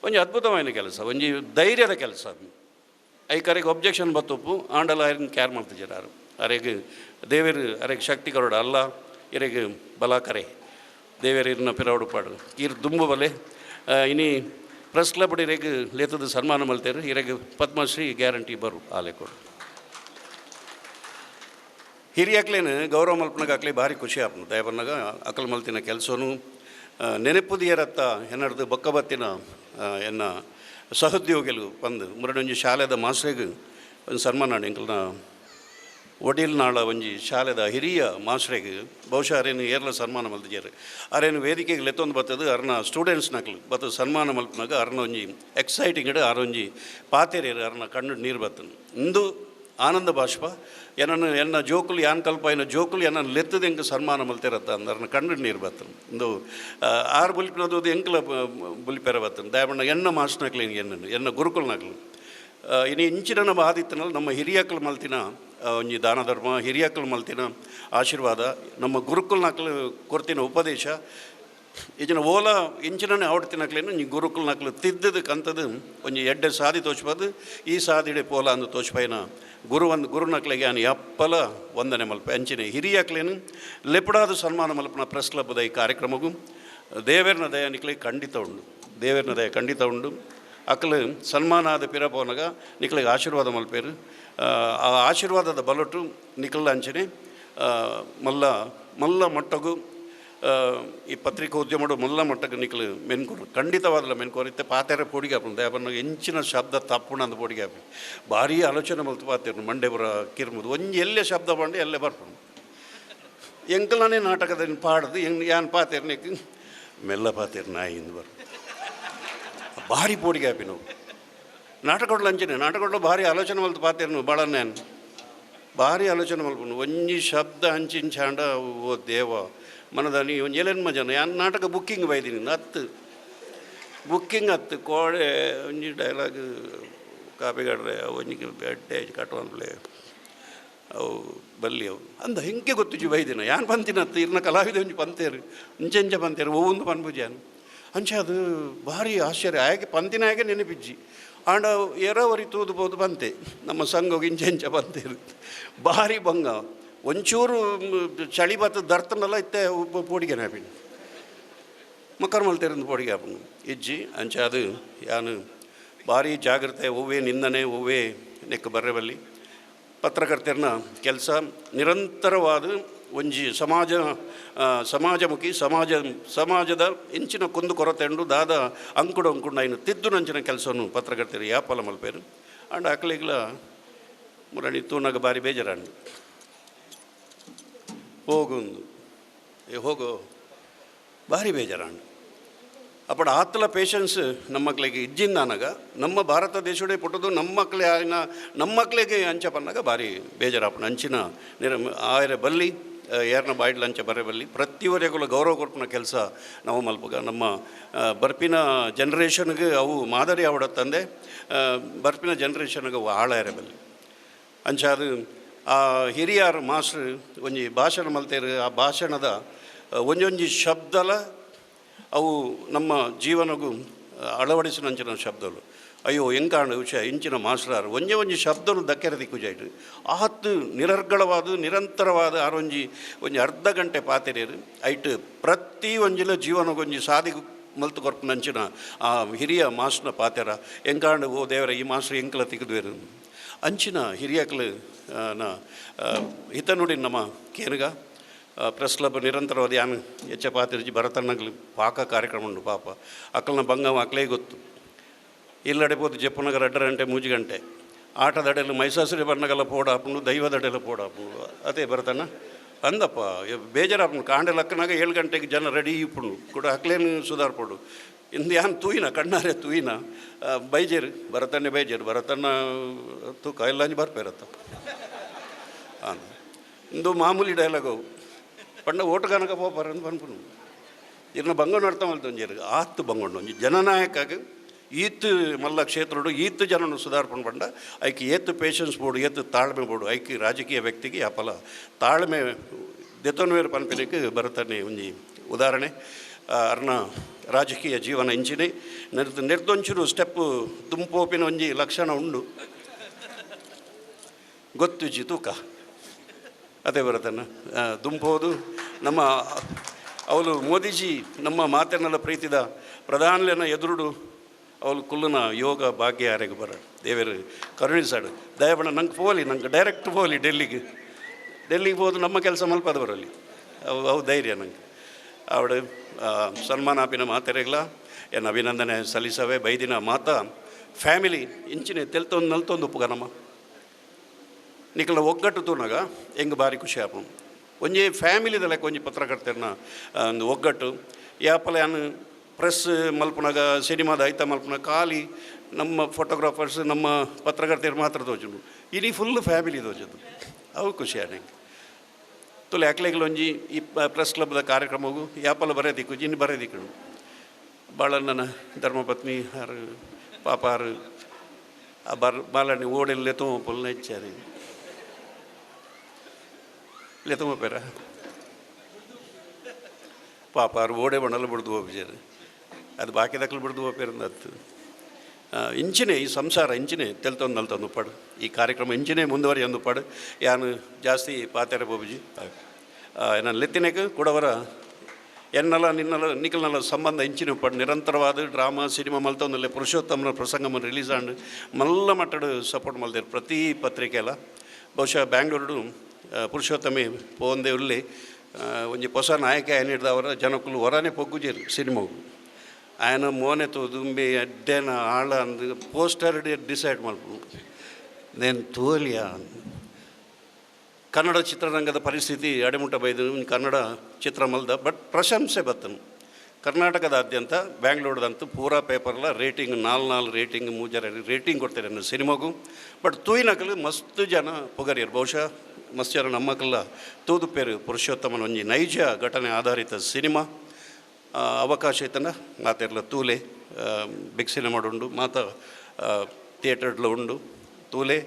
ಒಂಜಿ ಅದ್ಭುತವಾಯಿನ ಕೆಲಸ ಒಂಜಿ ಧೈರ್ಯದ ಕೆಲಸ ಐಕರೆಗೆ ಒಬ್ಜೆಕ್ಷನ್ ಬತ್ತೊಪ್ಪು ಆಂಡಲ ಆಯ್ರನ್ನ ಕ್ಯಾರ್ ಮಾಡ್ತಿದ್ದಾರೆ ಅರೆಗೆ ದೇವರು ಅರೆಗೆ ಶಕ್ತಿ ಕರೋಡ ಅಲ್ಲ ಇರೆಗೆ ಬಲ ಕರೆ ದೇವೇರು ಇರ್ನ ಪಿರವಡು ಪಾಡು ಇರ್ ದುಂಬು ಬಲೆ ಇನಿ ಪ್ರೆಸ್ ಕ್ಲಬ್ ಇರೆಗೆ ಲೇತದ ಸನ್ಮಾನ ಮಲ್ತೇರು ಇರೆಗೆ ಪದ್ಮಶ್ರೀ ಗ್ಯಾರಂಟಿ ಬರು ಆಲೆ ಕೊಡು ಹಿರಿಯಕ್ಲೇನು ಗೌರವ ಮಲ್ಪನಾಗ ಭಾರಿ ಖುಷಿ ಆಪ್ನು ದಯಬನ್ನಾಗ ಅಕಲ್ ಮಲ್ತಿನ ಕೆಲಸನು ನೆನಪುದಿಯರತ್ತ ಎನ್ನಡ್ದು ಬಕ್ಕಬತ್ತಿನ ಎನ್ನ ಸಹೋದ್ಯೋಗಿಗಳು ಬಂದು ಮುರಡೊಂಜಿ ಶಾಲೆದ ಮಾಸ್ಟ್ರಿಗೆ ಒಂದು ಸನ್ಮಾನ ಎಂಕಲ್ನ ಒಡಿಲ್ನಾಳ ಒಂಜಿ ಶಾಲೆದ ಹಿರಿಯ ಮಾಸ್ಟ್ರಿಗೆ ಬಹುಶಃ ಅರೇನು ಏರ್ಲ ಸನ್ಮಾನ ಮಲ್ತಿದ್ದಾರೆ. ಅರೇನು ವೇದಿಕೆಗೆ ಲೆತ್ತೊಂದು ಬರ್ತದೆ ಅರ್ನ ಸ್ಟೂಡೆಂಟ್ಸ್ ನಕ್ಲು ಬತ್ತು ಸನ್ಮಾನ ಮಲ್ಪನಾಗ ಅರ್ನ ಒಂಜಿ ಎಕ್ಸೈಟಿಂಗ್ ಅರೊಂಜಿ ಪಾತೆರೇರು ಅರ್ನ ಕಣ್ಣು ನೀರು ಬರ್ತನು. ಇಂದು ಆನಂದ ಬಾಷ್ಪ ಎನ್ನ ಜೋಕುಲು ಯಾನ್ ಕಲ್ಪಾಯಿನ ಜೋಕುಲು ಎನ್ನ ಲೆತ್ತದ ಎಂಕ ಸನ್ಮಾನ ಮಲ್ತಿರತ್ತ ಅಂದರ್ನ ಕಣ್ಣು ನೀರು ಬರ್ತನು. ಇಂದು ಆರು ಬುಲ್ಪಿನದು ಎಂಕಲ ಬುಲ್ಪೆರ ಬರ್ತನು ದಯಮಣ್ಣ ಎನ್ನ ಮಾಸ್ಟ್ನಕ್ಲು ಎನ್ನ ಗುರುಕುಲ್ನಕ್ಲು ಇನ್ನು ಇಂಚಿನ ನಮ್ಮ ಆದಿತ್ಯನಲ್ಲಿ ನಮ್ಮ ಹಿರಿಯಕ್ಕಳು ಮಲ್ತಿನ ಒಂಜಿ ದಾನ ಧರ್ಮ ಹಿರಿಯಕ್ಕಳು ಮಲ್ತಿನ ಆಶೀರ್ವಾದ ನಮ್ಮ ಗುರುಕುಲ್ನಕ್ಲು ಕೊರ್ತಿನ ಉಪದೇಶ ಈಜಿನ ಓಲ ಇಂಚಿನೇ ಆವಡ್ತಿನಕ್ಲೇನು ಈ ಗುರುಕುಲ್ನಕ್ಲು ತಿದ್ದದು ಕಂತದು ಒಂಜಿ ಎಡ್ಡೆ ಸಾದಿ ತೋಚ್ಬಾರ್ದು ಈ ಸಾದಿಡೆ ಪೋಲ ಅಂದು ತೋಚ್ಪೈನ ಗುರುನಕ್ಲೆಗೆ ಆನೆ ಅಪ್ಪಲ ವಂದನೆ ಮಲ್ಪ ಅಂಚಿನ ಹಿರಿಯಕ್ಲೇನು ಲೆಪಡಾದ ಸನ್ಮಾನ ಮಲ್ಪನ ಪ್ರೆಸ್ ಕ್ಲಬ್ದ ಈ ಕಾರ್ಯಕ್ರಮಗೂ ದೇವೇರ್ನ ದಯ ನಿಕ್ಲಿಗೆ ಖಂಡಿತ ಉಂಡು. ದೇವೇರ್ನ ದಯ ಖಂಡಿತ ಉಂಡು. ಅಕ್ಕಲು ಸನ್ಮಾನ ಆದ ಪಿರಪವನಾಗ ನಿಕ್ಲಿಗೆ ಆಶೀರ್ವಾದ ಮಲ್ಪೇರು. ಆ ಆಶೀರ್ವಾದದ ಬಲಟು ನಿಕ್ಲ ಅಂಚನೆ ಮಲ್ಲ ಮಟ್ಟಗೂ ಈ ಪತ್ರಿಕೋದ್ಯಮಡು ಮಲ್ಲ ಮಟ್ಟಕ್ಕೆ ನಿಕ್ಲು ಮೆನ್ಕೋರು ಖಂಡಿತವಾದಲ್ಲ ಮೆನ್ಕೋರಿತ್ತೆ ಪಾತೆರ ಪೋಡಿಗೆ ಹಾಕೊಂಡು ದಯಪನ್ನ ಎಂಚಿನ ಶಬ್ದ ತಪ್ಪುಣ ಅಂದ ಪೋಡಿಗೆ ಹಾಕಿ ಭಾರೀ ಆಲೋಚನೆ ಮಲ್ತು ಪಾತೇರು ಮಂಡೆ ಬರ ಕಿರ್ಮುದು ಒಂಜಿ ಎಲ್ಲೇ ಶಬ್ದ ಬಂಡೆ ಎಲ್ಲೇ ಬರ್ಕೊಂಡು ಎಂಕಲನೇ ನಾಟಕದ ಪಾಡ್ದು ಯಾನ್ ಪಾತೇರು ನಿಕ್ ಮೆಲ್ಲ ಪಾತೇರು ನಾಯಿಂದ ಬರ್ ಭಾರಿ ಪೋಡಿಗೆ ಹಾಪಿ ನಾವು ನಾಟಕಗಳು ಅಂಚನೆ ನಾಟಕಗಳು ಭಾರಿ ಆಲೋಚನೆ ಮಲ್ತು ಪಾತೇರು ನೀವು ಭಾಳ ನಾನು ಭಾರಿ ಆಲೋಚನೆ ಮಲ್ಪನು ಒಂಜಿ ಶಬ್ದ ಹಂಚಿನ ಚಾಂಡ ಓ ದೇವ ಮನದ ನೀ ಒಂದು ಎಲೆನ್ ಮಜನ ಯಾನ್ ನಾಟಕ ಬುಕ್ಕಿಂಗ್ ಬೈದೀನಿ ಬುಕ್ಕಿಂಗ್ ಹತ್ತು ಕೋಡೆ ಒಂಜಿ ಡೈಲಾಗ್ ಕಾಪಿಗಾಡ್ರೆ ಒಂಜಿ ಬೆಡ್ಡೆ ಕಟ್ಟುವಂದ್ಲೆ ಅವು ಬಲ್ಲಿ ಅವು ಅಂದ ಹೆಂಗೆ ಗೊತ್ತಿಜಿ ಬೈದಿನ ಯಾನ್ ಪಂತಿನತ್ತು ಇರ್ನ ಕಲಾವಿದ ಒಂಜಿ ಪಂತೇರು ಇಂಚೆಂಚ ಪಂತೇರು ಒಂದು ಪನ್ಪುಜಾನು ಅಂಚ ಅದು ಭಾರಿ ಆಶ್ಚರ್ಯ ಆಯ್ಕೆ ಪಂತಿನ ಆಯ್ಕೆ ನೆನಪಿಜ್ಜಿ ಆಂಡ ಎರವರಿ ತೂದುಬೋದು ಬಂತೆ ನಮ್ಮ ಸಂಘಗೆ ಇಂಚೆಂಚ ಬಂತೇರು ಭಾರಿ ಭಂಗ ಒಂಚೂರು ಚಳಿ ಬತ್ತ ದರ್ತನಲ್ಲ ಇತ್ತೆ ಪೋಡಿಗೆ ಹಾಪಿನ ಮಕ್ಕರ್ ಮಲ್ತೇರಿಂದ ಪೋಡಿಗೆ ಹಾಪನು ಇಜ್ಜಿ ಅಂಚೆ ಅದು ಯಾನು ಭಾರಿ ಜಾಗ್ರತೆ ಒವ್ವೇ ನಿಂದನೆ ಒವ್ವೇ ನೆಕ್ ಬರ್ರೆಬಲ್ಲಿ ಪತ್ರಕರ್ತೆರ್ನ ಕೆಲಸ ನಿರಂತರವಾದ ಒಂಜಿ ಸಮಾಜಮುಖಿ ಸಮಾಜದ ಇಂಚಿನ ಕುಂದು ಕೊರತೆಂಡು ದಾದ ಅಂಕುಡು ಇನ್ನು ತಿದ್ದು ನಂಚಿನ ಕೆಲಸವನ್ನು ಪತ್ರಕರ್ತರು ಯಾಪಲ ಮಲ್ಪೇರು ಅಂಡ್ ಆಕಲಿಗ್ಲ ಮುರಣಿ ತೂನಾಗ ಭಾರಿ ಬೇಜಾರಂಡು ಹೋಗೋ ಭಾರಿ ಬೇಜಾರಂಡು ಅಪ್ಪಡ ಆತಲ ಪೇಷನ್ಸ್ ನಮ್ಮ ಮಕ್ಕಳಿಗೆ ಇಜ್ಜಿಂದಾನಾಗ ನಮ್ಮ ಭಾರತ ದೇಶಡೆ ಪುಟ್ಟದು ನಮ್ಮ ಮಕ್ಕಳಿಗೆ ಅಂಚ ಪನ್ನಾಗ ಭಾರಿ ಬೇಜಾರಪ್ಪನ ಅಂಚಿನ ಆಯರ ಬಲ್ಲಿ ಏರ್ನ ಬಾಯ್ಡ್ಲ ಅಂಚ ಬರೆ ಬಲ್ಲಿ ಪ್ರತಿವರೆಗೂ ಗೌರವ ಕೊರ್ಪನ ಕೆಲಸ ನಾವು ಮಲ್ಪಗ ನಮ್ಮ ಬರ್ಪಿನ ಜನ್ರೇಷನ್ಗೆ ಅವು ಮಾದರಿ ಆವಡತ್ತಂದೆ ಬರ್ಪಿನ ಜನ್ರೇಷನ್ಗೆ ಅವು ಆಳ ಬಲ್ಲಿ ಅಂಚ ಅದು ಆ ಹಿರಿಯರ ಮಾಸ್ಟ್ರು ಒಂಜಿ ಭಾಷಣ ಮಲ್ತೇರು ಆ ಭಾಷಣದ ಒಂಜೊಂಜಿ ಶಬ್ದಲ ಅವು ನಮ್ಮ ಜೀವನಗೂ ಅಳವಡಿಸಿನಂಚಿನ ಶಬ್ದಗಳು ಅಯ್ಯೋ ಎಂಕಾಂಡ ವಿಷಯ ಇಂಚಿನ ಮಾಸ್ಟರ್ ಒಂಜಿ ಶಬ್ದನು ದಕ್ಕೆರೆ ದಿಕ್ಕುಜಾಯ್ತು ಆಹತ್ತು ನಿರರ್ಗಳವಾದ ನಿರಂತರವಾದ ಒಂಜಿ ಅರ್ಧ ಗಂಟೆ ಪಾತೆರೇರು ಐಟ್ ಪ್ರತಿ ಒಂಜಿಲ ಜೀವನಗೊಂಜಿ ಸಾದಿ ಮಲ್ತು ಕೊರ್ಪನಂಚಿನ ಆ ಹಿರಿಯ ಮಾಸ್ಟ್ನ ಪಾತೆರ ಎಂಕಾಂಡ ಓ ದೇವರ ಈ ಮಾಸ್ಟ್ರು ಎಂಕಲ ತಿಕ್ಕುದುವೇರು ಅಂಚಿನ ಹಿರಿಯಕಲು ಹಿತ ನುಡಿ ನಮ್ಮ ಕೇನುಗ ಪ್ರೆಸ್ ಕ್ಲಬ್ ನಿರಂತರವಾದ ಯಾನು ಹೆಚ್ಚ ಪಾತಿರ್ಜಿ ಭರತಣ್ಣಗ್ಲು ಪಾಕ ಕಾರ್ಯಕ್ರಮ ಉಂಡು ಪಾಪ ಅಕ್ಕಲ್ನ ಬಂಗವ ಅಕ್ಲೇ ಗೊತ್ತು ಇಲ್ಲಡೆ ಪೋದು ಜಪ್ಪನಗರ 2 ಗಂಟೆ 3 ಗಂಟೆ ಆಟದಡೆಲ್ಲ ಮೈಸಾಸುರಿ ಬಣ್ಣಗಲ್ಲ ಪೋಡಾಪುಂಡು ದೈವದಡೆಲ್ಲ ಪೋಡಾಪುಂಡು ಅದೇ ಭರತಣ್ಣ ಅಂದಪ್ಪ ಬೇಜಾರಾಪುಂಡು ಕಾಂಡೆ ಲಕ್ಕನಾಗ 7 ಗಂಟೆಗೆ ಜನ ರೆಡಿ ಇಪ್ಪುಂಡು ಕೂಡ ಅಕ್ಲೇನು ಸುಧಾರ್ಪಡು ಇಂದು ಯಾನು ತೂಯಿನ ಕಣ್ಣಾರೆ ತೂಯಿನ ಬೈಜೇರು ಭರತಣ್ಣೆ ಬೈಜೇರು ಭರತಣ್ಣ ತೂಕ ಎಲ್ಲಂಜಿ ಬರ್ಪೇರತ್ತ ಇಂದು ಮಾಮೂಲಿ ಡೈಲಾಗು ಪಂಡ ಓಟಗಾನಕ ಪೋಪಾರ ಅಂತ ಪನ್ಪುನು ಇರ್ನ ಬಂಗೊಂಡು ಅರ್ಥ ಮಲ್ತೊಂಜೇರು ಆತ್ತು ಬಂಗೊಂಡು ಒಂಜಿ ಜನನಾಯಕಾಗ ಈತ್ ಮಲ್ಲ ಕ್ಷೇತ್ರಡು ಈತ್ ಜನನು ಸುಧಾರ್ಪಣೆ ಪಂಡ ಐಕಿ ಏತ್ ಪೇಷನ್ಸ್ ಬೋಡು ಏತ್ ತಾಳ್ಮೆ ಬೋಡು ಐಕಿ ರಾಜಕೀಯ ವ್ಯಕ್ತಿಗೆ ಅಪಲ ತಾಳ್ಮೆ ದೆತೊನ್ವೇರು ಪನ್ಪಿನಕ್ಕೆ ಬರುತ್ತಾನೆ ಒಂಜಿ ಉದಾಹರಣೆ ಅರ್ನ ರಾಜಕೀಯ ಜೀವನ ಇಂಚಿನೇ ನಿರ್ದೊಂಚೂರು ಸ್ಟೆಪ್ಪು ತುಂಬೋಪಿನ ಒಂಜಿ ಲಕ್ಷಣ ಉಂಡು ಗೊತ್ತುಜಿ ತೂಕ ಅದೇ ಬರುತ್ತಣ್ಣ ದುಂಪೋದು ನಮ್ಮ ಅವಳು ಮೋದಿಜಿ ನಮ್ಮ ಮಾತನ್ನೆಲ್ಲ ಪ್ರೀತಿದ ಪ್ರಧಾನಲೆನ ಎದುರುಡು ಅವಳು ಕುಲ್ಲನ ಯೋಗ ಭಾಗ್ಯ ಯಾರಿಗೆ ಬರ ದೇವರು ಕರುಣಿಸಾಡು ದಯಬಣ್ಣ ನಂಗೆ ಪೋಲಿ ನಂಗೆ ಡೈರೆಕ್ಟ್ ಪೋಲಿ ಡೆಲ್ಲಿಗೆ ಹೋದು ನಮ್ಮ ಕೆಲಸ ಮಲ್ಪದ ಬರಲಿ ಅವು ಧೈರ್ಯ ನಂಗೆ ಅವಳು ಸನ್ಮಾನ ಆಪಿನ ಮಾತೆರೆಗ್ಲ ಏನು ಅಭಿನಂದನೆ ಸಲ್ಲಿಸವೆ ಬೈದಿನ ಮಾತ ಫ್ಯಾಮಿಲಿ ಇಂಚಿನ ತೆಲ್ತೊಂದು ನಲ್ತೊಂದು ಉಪ್ಪುಗ ನಮ್ಮ ನಿಕಲ ಒಗ್ಗಟ್ಟು ತೂನಾಗ ಹೆಂಗೆ ಭಾರಿ ಖುಷಿ ಆಪ ಒಂಜಿ ಫ್ಯಾಮಿಲಿದ ಲೆಕ್ಕ ಒಂಜಿ ಪತ್ರಕರ್ತೆರ್ನ ಒಂದು ಒಗ್ಗಟ್ಟು ಯಾಪಲ ಯಾನು ಪ್ರೆಸ್ ಮಲ್ಪನಾಗ ಸಿನಿಮಾದ ಐತ ಮಲ್ಪನಾಗ ಖಾಲಿ ನಮ್ಮ ಫೋಟೋಗ್ರಾಫರ್ಸ್ ನಮ್ಮ ಪತ್ರಕರ್ತೆಯರು ಮಾತ್ರ ತೋಜುಂಡು ಇಡೀ ಫುಲ್ ಫ್ಯಾಮಿಲಿ ತೋಜದು ಅವು ಖುಷಿ ಆನೆ ತುಲೆ ಅಕ್ಲೆಗ್ಲ ಒಂಜಿ ಈ ಪ್ರೆಸ್ ಕ್ಲಬ್ದ ಕಾರ್ಯಕ್ರಮವು ಯಾಪಲ ಬರೆದಿಕ್ಕು ಜಿನ್ ಬರೆದಿಕ್ಕಳು ಭಾಳ ನನ್ನ ಧರ್ಮಪತ್ನಿ ಯಾರು ಪಾಪ ಯಾರು ಆ ಬಾಲಣ್ಣಿ ಓಡೆಲ್ಲ ತೊಗೊಂಪಲ್ನ ಹೆಚ್ಚಾರಿ ಲೆತುಮಪೇರ ಪಾಪ ಅವ್ರು ಓಡೆ ಬಣ್ಣಲ್ಲಿ ಬಿಡ್ದು ಹೋಗ್ಬಿಜಾರು ಅದು ಬಾಕಿ ದಕ್ಕಲು ಬಿಡ್ದು ಹೋಗ್ಪೇರಂದತ್ತು ಇಂಚಿನೇ ಈ ಸಂಸಾರ ಇಂಚಿನೇ ತೆಲ್ತೊಂದು ನಲ್ತೊಂದು ಪಡು ಈ ಕಾರ್ಯಕ್ರಮ ಇಂಚಿನೇ ಮುಂದುವರಿಯೊಂದು ಪಡು ಯಾನು ಜಾಸ್ತಿ ಪಾತೆರೆ ಬೋಬುಜಿ ನಾನು ಲೆತ್ತಿನೇಕ ಕೂಡವರ ಎನ್ನಲ ನಿನ್ನಲ ನಿಖಲ್ನಲ್ಲ ಸಂಬಂಧ ಇಂಚಿನ ಪಡು ನಿರಂತರವಾದ ಡ್ರಾಮಾ ಸಿನಿಮಾ ಮಲ್ತೊಂದಲ್ಲೇ ಪುರುಷೋತ್ತಮನ ಪ್ರಸಂಗಮ ರಿಲೀಸ್ ಆಂಡು ಮಲ್ಲ ಮಟ್ಟಡು ಸಪೋರ್ಟ್ ಮಲ್ದೇರು ಪ್ರತಿ ಪತ್ರಿಕೆ ಎಲ್ಲ ಬಹುಶಃ ಬ್ಯಾಂಗ್ಳೂರು ಪುರುಷೋತ್ತಮೆ ಪೋಂದೆ ಉಳ್ಳಿ ಒಂಜಿ ಹೊಸ ನಾಯಕ ಏನು ಹಿಡ್ದವರ ಜನಕ್ಕೂ ಹೊರನೇ ಪೊಗ್ಗುಜೇರು ಸಿನಿಮಾವು ಆಯನ ಮೋನೆ ದುಂಬಿ ಅಡ್ಡೇನ ಆಳ ಅಂದು ಪೋಸ್ಟರ್ ಡಿಸೈಡ್ ಮಾಡ್ಬೋದು ನೇನು ತೋಲಿಯ ಕನ್ನಡ ಚಿತ್ರರಂಗದ ಪರಿಸ್ಥಿತಿ ಅಡೆಮುಟ್ಟ ಬೈದು ಕನ್ನಡ ಚಿತ್ರ ಮಲ್ದ ಬಟ್ ಪ್ರಶಂಸೆ ಬತ್ತನು ಕರ್ನಾಟಕದಾದ್ಯಂತ ಬ್ಯಾಂಗ್ಳೂರ್ದಂತೂ ಪೂರಾ ಪೇಪರ್ಲ ರೇಟಿಂಗ್ ನಾಲ್ಕು ರೇಟಿಂಗ್ ಮೂಜರ ರೇಟಿಂಗ್ ಕೊಡ್ತಾರೆ ನನ್ನ ಸಿನಿಮಾಗೂ ಬಟ್ ತೂಯಿನಕಲು ಮಸ್ತ್ ಜನ ಪೊಗರಿಯರು ಬಹುಶಃ ಮಸ್ತ್ ಜನ ನಮ್ಮಕಲ್ಲ ತೂದು ಪೇರು ಪುರುಷೋತ್ತಮನ ಒಂಜಿ ನೈಜ ಘಟನೆ ಆಧಾರಿತ ಸಿನಿಮಾ ಅವಕಾಶ ಐತನ ಮಾತೆರ್ಲ ತೂಲೆ ಬಿಗ್ ಸಿನಿಮಾ ಉಂಡು ಮಾತ ಥಿಯೇಟರ್ಲ ಉಂಡು ತೂಲೆ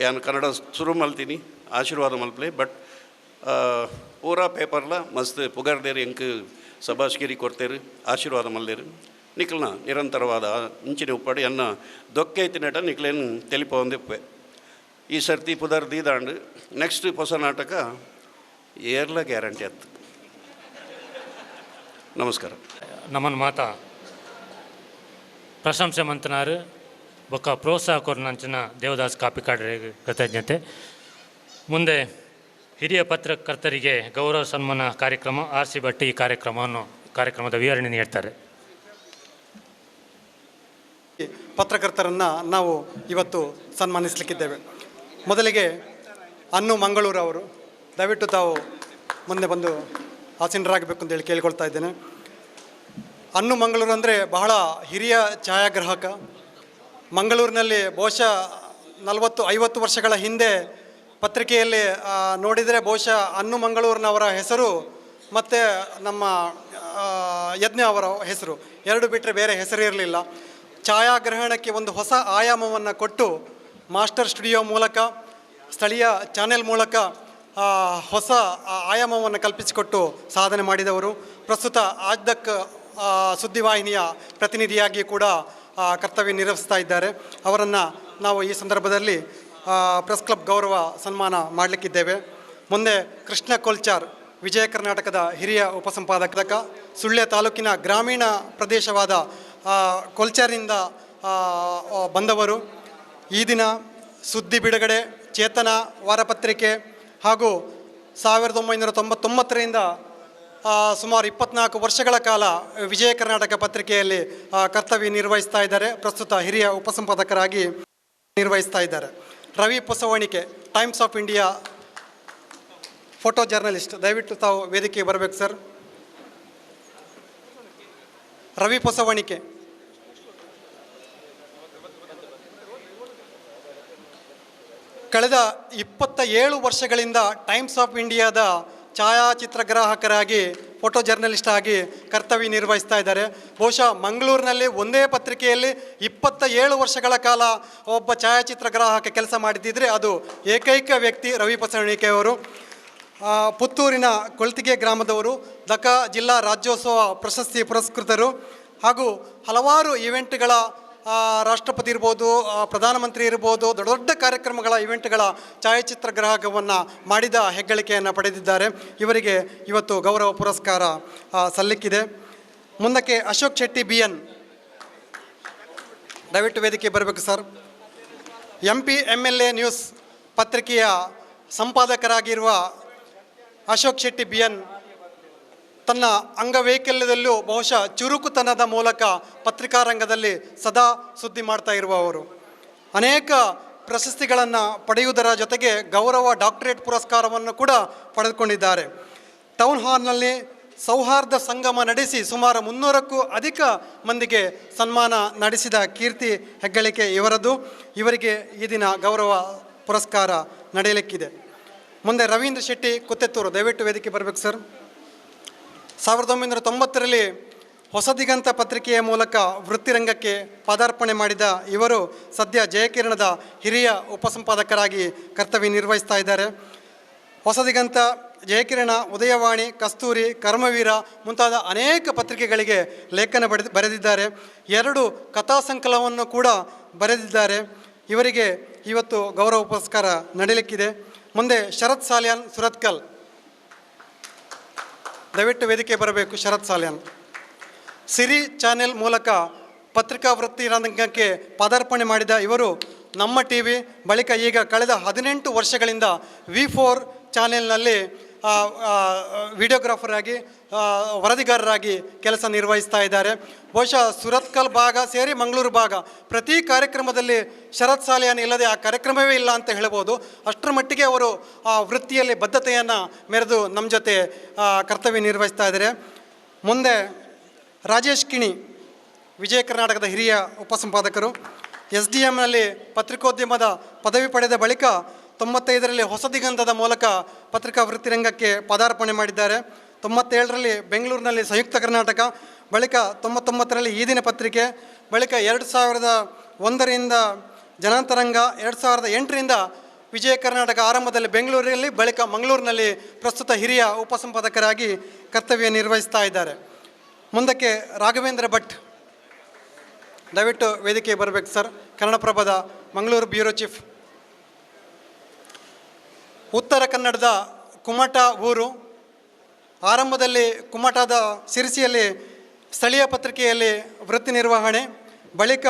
ಯಾನು ಕನ್ನಡ ಶುರು ಮಲ್ತೀನಿ ಆಶೀರ್ವಾದ ಮಲ್ಪಲೆ ಬಟ್ ಪೂರಾ ಪೇಪರ್ಲ ಮಸ್ತ್ ಪುಗರ್ದೇರು ಎಂಕ್ ಸಭಾಶ್ಗಿರಿ ಕೊಡ್ತೇರು ಆಶೀರ್ವಾದ ಮಲ್ದೇರು ನಿಖಲ್ನ ನಿರಂತರವಾದ ಇಂಚಿನ ಉಪ್ಪಾಡಿ ಅನ್ನ ದೊಕ್ಕೆ ಐತಿನಟ ನಿಖಲೇನು ತೆಲಿಪ ಒಂದಿಪ್ಪೆ ಈ ಸರ್ತಿ ಪುದರ್ ದೀದಾಂಡು ನೆಕ್ಸ್ಟ್ ಹೊಸ ನಾಟಕ ಏರ್ಲ ಗ್ಯಾರಂಟಿ ಆಯ್ತು ನಮಸ್ಕಾರ ನಮ್ಮನ್ನು ಮಾತ ಪ್ರಶಂಸೆ ಮಂತನಾರು ಬೊಕ್ಕ ಪ್ರೋತ್ಸಾಹ ಕೊರ್ನಂಚಿನ ದೇವದಾಸ್ ಕಾಪಿಕಾಡ್ರಿಗೆ ಕೃತಜ್ಞತೆ ಮುಂದೆ ಹಿರಿಯ ಪತ್ರಕರ್ತರಿಗೆ ಗೌರವ ಸನ್ಮಾನ ಕಾರ್ಯಕ್ರಮ ಆರ್ ಸಿ ಭಟ್ ಈ ಕಾರ್ಯಕ್ರಮದ ವಿವರಣೆ ನೀಡ್ತಾರೆ. ಪತ್ರಕರ್ತರನ್ನು ನಾವು ಇವತ್ತು ಸನ್ಮಾನಿಸಲಿಕ್ಕಿದ್ದೇವೆ. ಮೊದಲಿಗೆ ಅನ್ನು ಮಂಗಳೂರು ಅವರು ದಯವಿಟ್ಟು ತಾವು ಮುಂದೆ ಬಂದು ಆಸೀನರಾಗಬೇಕು ಅಂತೇಳಿ ಕೇಳ್ಕೊಳ್ತಾ ಇದ್ದೇನೆ. ಅನ್ನು ಮಂಗಳೂರು ಅಂದರೆ ಬಹಳ ಹಿರಿಯ ಛಾಯಾಗ್ರಾಹಕ. ಮಂಗಳೂರಿನಲ್ಲಿ ಬಹುಶಃ 40-50 ವರ್ಷಗಳ ಹಿಂದೆ ಪತ್ರಿಕೆಯಲ್ಲಿ ನೋಡಿದರೆ ಬಹುಶಃ ಅನ್ನು ಮಂಗಳೂರಿನವರ ಹೆಸರು ಮತ್ತು ನಮ್ಮ ಯಜ್ಞ ಅವರ ಹೆಸರು ಎರಡು ಬಿಟ್ಟರೆ ಬೇರೆ ಹೆಸರು ಇರಲಿಲ್ಲ. ಛಾಯಾಗ್ರಹಣಕ್ಕೆ ಒಂದು ಹೊಸ ಆಯಾಮವನ್ನು ಕೊಟ್ಟು ಮಾಸ್ಟರ್ ಸ್ಟುಡಿಯೋ ಮೂಲಕ ಸ್ಥಳೀಯ ಚಾನೆಲ್ ಮೂಲಕ ಹೊಸ ಆಯಾಮವನ್ನು ಕಲ್ಪಿಸಿಕೊಟ್ಟು ಸಾಧನೆ ಮಾಡಿದವರು. ಪ್ರಸ್ತುತ ಆಜ್ ತಕ್ ಸುದ್ದಿವಾಹಿನಿಯ ಪ್ರತಿನಿಧಿಯಾಗಿ ಕೂಡ ಕರ್ತವ್ಯ ನಿರ್ವಹಿಸ್ತಾ ಇದ್ದಾರೆ. ಅವರನ್ನು ನಾವು ಈ ಸಂದರ್ಭದಲ್ಲಿ ಪ್ರೆಸ್ ಕ್ಲಬ್ ಗೌರವ ಸನ್ಮಾನ ಮಾಡಲಿಕ್ಕಿದ್ದೇವೆ. ಮುಂದೆ ಕೃಷ್ಣ ಕೊಲ್ಚಾರ್ ವಿಜಯ ಕರ್ನಾಟಕದ ಹಿರಿಯ ಉಪಸಂಪಾದಕ, ಸುಳ್ಯ ತಾಲೂಕಿನ ಗ್ರಾಮೀಣ ಪ್ರದೇಶವಾದ ಕೊಲ್ಚಾರಿಂದ ಬಂದವರು. ಈ ದಿನ ಸುದ್ದಿ ಬಿಡುಗಡೆ, ಚೇತನ ವಾರಪತ್ರಿಕೆ ಹಾಗೂ 1999ರಿಂದ ಸುಮಾರು 24 ವರ್ಷಗಳ ಕಾಲ ವಿಜಯ ಕರ್ನಾಟಕ ಪತ್ರಿಕೆಯಲ್ಲಿ ಕರ್ತವ್ಯ ನಿರ್ವಹಿಸ್ತಾ ಇದ್ದಾರೆ. ಪ್ರಸ್ತುತ ಹಿರಿಯ ಉಪಸಂಪಾದಕರಾಗಿ ನಿರ್ವಹಿಸ್ತಾ ಇದ್ದಾರೆ. Ravi Posavanike, Times of India photo journalist, ದಯವಿಟ್ಟು ತಾವು ವೇದಿಕೆಗೆ ಬರಬೇಕು ಸರ್. ರವಿ ಪೊಸವಣಿಕೆ ಕಳೆದ 27 ವರ್ಷಗಳಿಂದ ಟೈಮ್ಸ್ ಆಫ್ ಇಂಡಿಯಾದ ಛಾಯಾಚಿತ್ರಗ್ರಾಹಕರಾಗಿ, ಫೋಟೋ ಜರ್ನಲಿಸ್ಟ್ ಆಗಿ ಕರ್ತವ್ಯ ನಿರ್ವಹಿಸ್ತಾ ಇದ್ದಾರೆ. ಬಹುಶಃ ಮಂಗಳೂರಿನಲ್ಲಿ ಒಂದೇ ಪತ್ರಿಕೆಯಲ್ಲಿ 27 ವರ್ಷಗಳ ಕಾಲ ಒಬ್ಬ ಛಾಯಾಚಿತ್ರಗ್ರಾಹಕ ಕೆಲಸ ಮಾಡಿದ್ದಿದ್ರೆ ಅದು ಏಕೈಕ ವ್ಯಕ್ತಿ ರವಿ ಪೊಸವಣಿಕೆಯವರು. ಪುತ್ತೂರಿನ ಕೊಳ್ತಿಗೆ ಗ್ರಾಮದವರು, ದಕ ಜಿಲ್ಲಾ ರಾಜ್ಯೋತ್ಸವ ಪ್ರಶಸ್ತಿ ಪುರಸ್ಕೃತರು ಹಾಗೂ ಹಲವಾರು ಇವೆಂಟ್ಗಳ ರಾಷ್ಟ್ರಪತಿ ಇರ್ಬೋದು, ಪ್ರಧಾನಮಂತ್ರಿ ಇರ್ಬೋದು, ದೊಡ್ಡ ದೊಡ್ಡ ಕಾರ್ಯಕ್ರಮಗಳ ಇವೆಂಟ್ಗಳ ಛಾಯಾಚಿತ್ರಗ್ರಾಹಕವನ್ನು ಮಾಡಿದ ಹೆಗ್ಗಳಿಕೆಯನ್ನು ಪಡೆದಿದ್ದಾರೆ. ಇವರಿಗೆ ಇವತ್ತು ಗೌರವ ಪುರಸ್ಕಾರ ಸಲ್ಲಿಕ್ಕಿದೆ. ಮುಂದಕ್ಕೆ ಅಶೋಕ್ ಶೆಟ್ಟಿ BN, ದಯವಿಟ್ಟು ವೇದಿಕೆ ಬರಬೇಕು ಸರ್. MP MLA ನ್ಯೂಸ್ ಪತ್ರಿಕೆಯ ಸಂಪಾದಕರಾಗಿರುವ ಅಶೋಕ್ ಶೆಟ್ಟಿ BN ತನ್ನ ಅಂಗವೈಕಲ್ಯದಲ್ಲೂ ಬಹುಶಃ ಚುರುಕುತನದ ಮೂಲಕ ಪತ್ರಿಕಾ ರಂಗದಲ್ಲಿ ಸದಾ ಸುದ್ದಿ ಮಾಡ್ತಾ ಇರುವವರು. ಅನೇಕ ಪ್ರಶಸ್ತಿಗಳನ್ನು ಪಡೆಯುವುದರ ಜೊತೆಗೆ ಗೌರವ ಡಾಕ್ಟರೇಟ್ ಪುರಸ್ಕಾರವನ್ನು ಕೂಡ ಪಡೆದುಕೊಂಡಿದ್ದಾರೆ. ಟೌನ್ ಹಾಲ್ನಲ್ಲಿ ಸೌಹಾರ್ದ ಸಂಗಮ ನಡೆಸಿ ಸುಮಾರು 300ಕ್ಕೂ ಅಧಿಕ ಮಂದಿಗೆ ಸನ್ಮಾನ ನಡೆಸಿದ ಕೀರ್ತಿ ಹೆಗ್ಗಳಿಕೆ ಇವರದ್ದು. ಇವರಿಗೆ ಈ ದಿನ ಗೌರವ ಪುರಸ್ಕಾರ ನಡೆಯಲಿಕ್ಕಿದೆ. ಮುಂದೆ ರವೀಂದ್ರ ಶೆಟ್ಟಿ ಕುತ್ತೆತ್ತೂರು, ದಯವಿಟ್ಟು ವೇದಿಕೆ ಬರಬೇಕು ಸರ್. 1990ರಲ್ಲಿ ಹೊಸದಿಗಂತ ಪತ್ರಿಕೆಯ ಮೂಲಕ ವೃತ್ತಿರಂಗಕ್ಕೆ ಪದಾರ್ಪಣೆ ಮಾಡಿದ ಇವರು ಸದ್ಯ ಜಯಕಿರಣದ ಹಿರಿಯ ಉಪಸಂಪಾದಕರಾಗಿ ಕರ್ತವ್ಯ ನಿರ್ವಹಿಸ್ತಾ ಇದ್ದಾರೆ. ಹೊಸದಿಗಂತ, ಜಯಕಿರಣ, ಉದಯವಾಣಿ, ಕಸ್ತೂರಿ, ಕರ್ಮವೀರ ಮುಂತಾದ ಅನೇಕ ಪತ್ರಿಕೆಗಳಿಗೆ ಲೇಖನ ಬರೆದಿದ್ದಾರೆ. 2 ಕಥಾ ಸಂಕಲನವನ್ನು ಕೂಡ ಬರೆದಿದ್ದಾರೆ. ಇವರಿಗೆ ಇವತ್ತು ಗೌರವ ಪುರಸ್ಕಾರ ನಡೆಯಲಿಕ್ಕಿದೆ. ಮುಂದೆ ಶರತ್ ಸಾಲ್ಯಾನ್ ಸುರತ್ಕಲ್, ದಯವಿಟ್ಟು ವೇದಿಕೆ ಬರಬೇಕು. ಶರತ್ ಸಾಲ್ಯಾನ್ ಸಿರಿ ಚಾನೆಲ್ ಮೂಲಕ ಪತ್ರಿಕಾ ವೃತ್ತಿ ರಂಗಕ್ಕೆ ಪದಾರ್ಪಣೆ ಮಾಡಿದ ಇವರು ನಮ್ಮ ಟಿವಿ ಬಳಿಕ ಈಗ ಕಳೆದ 18 ವರ್ಷಗಳಿಂದ V4 ಚಾನೆಲ್ನಲ್ಲಿ ವಿಡಿಯೋಗ್ರಾಫರ್ ಆಗಿ ವರದಿಗಾರರಾಗಿ ಕೆಲಸ ನಿರ್ವಹಿಸ್ತಾ ಇದ್ದಾರೆ. ಬಹುಶಃ ಸುರತ್ಕಲ್ ಭಾಗ ಸೇರಿ ಮಂಗಳೂರು ಭಾಗ ಪ್ರತಿ ಕಾರ್ಯಕ್ರಮದಲ್ಲಿ ಶರತ್ ಸಾಲ್ಯಾನ್ ಇಲ್ಲದೆ ಆ ಕಾರ್ಯಕ್ರಮವೇ ಇಲ್ಲ ಅಂತ ಹೇಳ್ಬೋದು. ಅಷ್ಟರ ಮಟ್ಟಿಗೆ ಅವರು ಆ ವೃತ್ತಿಯಲ್ಲಿ ಬದ್ಧತೆಯನ್ನು ಮೆರೆದು ನಮ್ಮ ಜೊತೆ ಕರ್ತವ್ಯ ನಿರ್ವಹಿಸ್ತಾ ಇದ್ದಾರೆ. ಮುಂದೆ ರಾಜೇಶ್ ಕಿಣಿ, ವಿಜಯ ಕರ್ನಾಟಕದ ಹಿರಿಯ ಉಪಸಂಪಾದಕರು. SDMನಲ್ಲಿ ಪತ್ರಿಕೋದ್ಯಮದ ಪದವಿ ಪಡೆದ ಬಳಿಕ 95ರಲ್ಲಿ ಹೊಸದಿಗಂತದ ಮೂಲಕ ಪತ್ರಿಕಾ ವೃತ್ತಿರಂಗಕ್ಕೆ ಪದಾರ್ಪಣೆ ಮಾಡಿದ್ದಾರೆ. 97ರಲ್ಲಿ ಬೆಂಗಳೂರಿನಲ್ಲಿ ಸಂಯುಕ್ತ ಕರ್ನಾಟಕ, ಬಳಿಕ 99ರಲ್ಲಿ ಈ ದಿನ ಪತ್ರಿಕೆ, ಬಳಿಕ 2001ರಿಂದ ಜನಾಂತರಂಗ, 2008ರಿಂದ ವಿಜಯ ಕರ್ನಾಟಕ ಆರಂಭದಲ್ಲಿ ಬೆಂಗಳೂರಿನಲ್ಲಿ, ಬಳಿಕ ಮಂಗಳೂರಿನಲ್ಲಿ ಪ್ರಸ್ತುತ ಹಿರಿಯ ಉಪಸಂಪಾದಕರಾಗಿ ಕರ್ತವ್ಯ ನಿರ್ವಹಿಸ್ತಾ ಇದ್ದಾರೆ. ಮುಂದಕ್ಕೆ ರಾಘವೇಂದ್ರ ಭಟ್, ದಯವಿಟ್ಟು ವೇದಿಕೆ ಬರಬೇಕು ಸರ್. ಕನ್ನಡಪ್ರಭದ ಮಂಗಳೂರು ಬ್ಯೂರೋ ಚೀಫ್. ಉತ್ತರ ಕನ್ನಡದ ಕುಮಟ ಊರು. ಆರಂಭದಲ್ಲಿ ಕುಮಟದ ಸಿರಿಸಿಯಲ್ಲಿ ಸ್ಥಳೀಯ ಪತ್ರಿಕೆಯಲ್ಲಿ ವೃತ್ತಿ ನಿರ್ವಹಣೆ, ಬಳಿಕ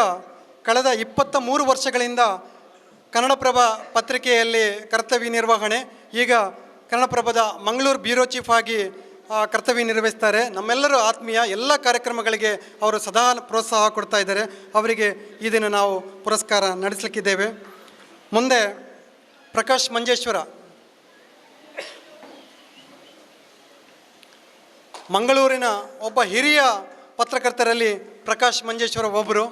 ಕಳೆದ 23 ವರ್ಷಗಳಿಂದ ಕನ್ನಡಪ್ರಭ ಪತ್ರಿಕೆಯಲ್ಲಿ ಕರ್ತವ್ಯ ನಿರ್ವಹಣೆ, ಈಗ ಕನ್ನಡಪ್ರಭದ ಮಂಗಳೂರು ಬ್ಯೂರೋ ಚೀಫ್ ಆಗಿ ಕರ್ತವ್ಯ ನಿರ್ವಹಿಸ್ತಾರೆ. ನಮ್ಮೆಲ್ಲರೂ ಆತ್ಮೀಯ, ಎಲ್ಲ ಕಾರ್ಯಕ್ರಮಗಳಿಗೆ ಅವರು ಸದಾ ಪ್ರೋತ್ಸಾಹ ಕೊಡ್ತಾ ಇದ್ದಾರೆ. ಅವರಿಗೆ ಈ ದಿನ ನಾವು ಪುರಸ್ಕಾರ ನಡೆಸಲಿಕ್ಕಿದ್ದೇವೆ. ಮುಂದೆ ಪ್ರಕಾಶ್ ಮಂಜೇಶ್ವರ, ಮಂಗಳೂರಿನ ಒಬ್ಬ ಹಿರಿಯ ಪತ್ರಕರ್ತರಲ್ಲಿ ಪ್ರಕಾಶ್ ಮಂಜೇಶ್ವರ ಒಬ್ಬರು.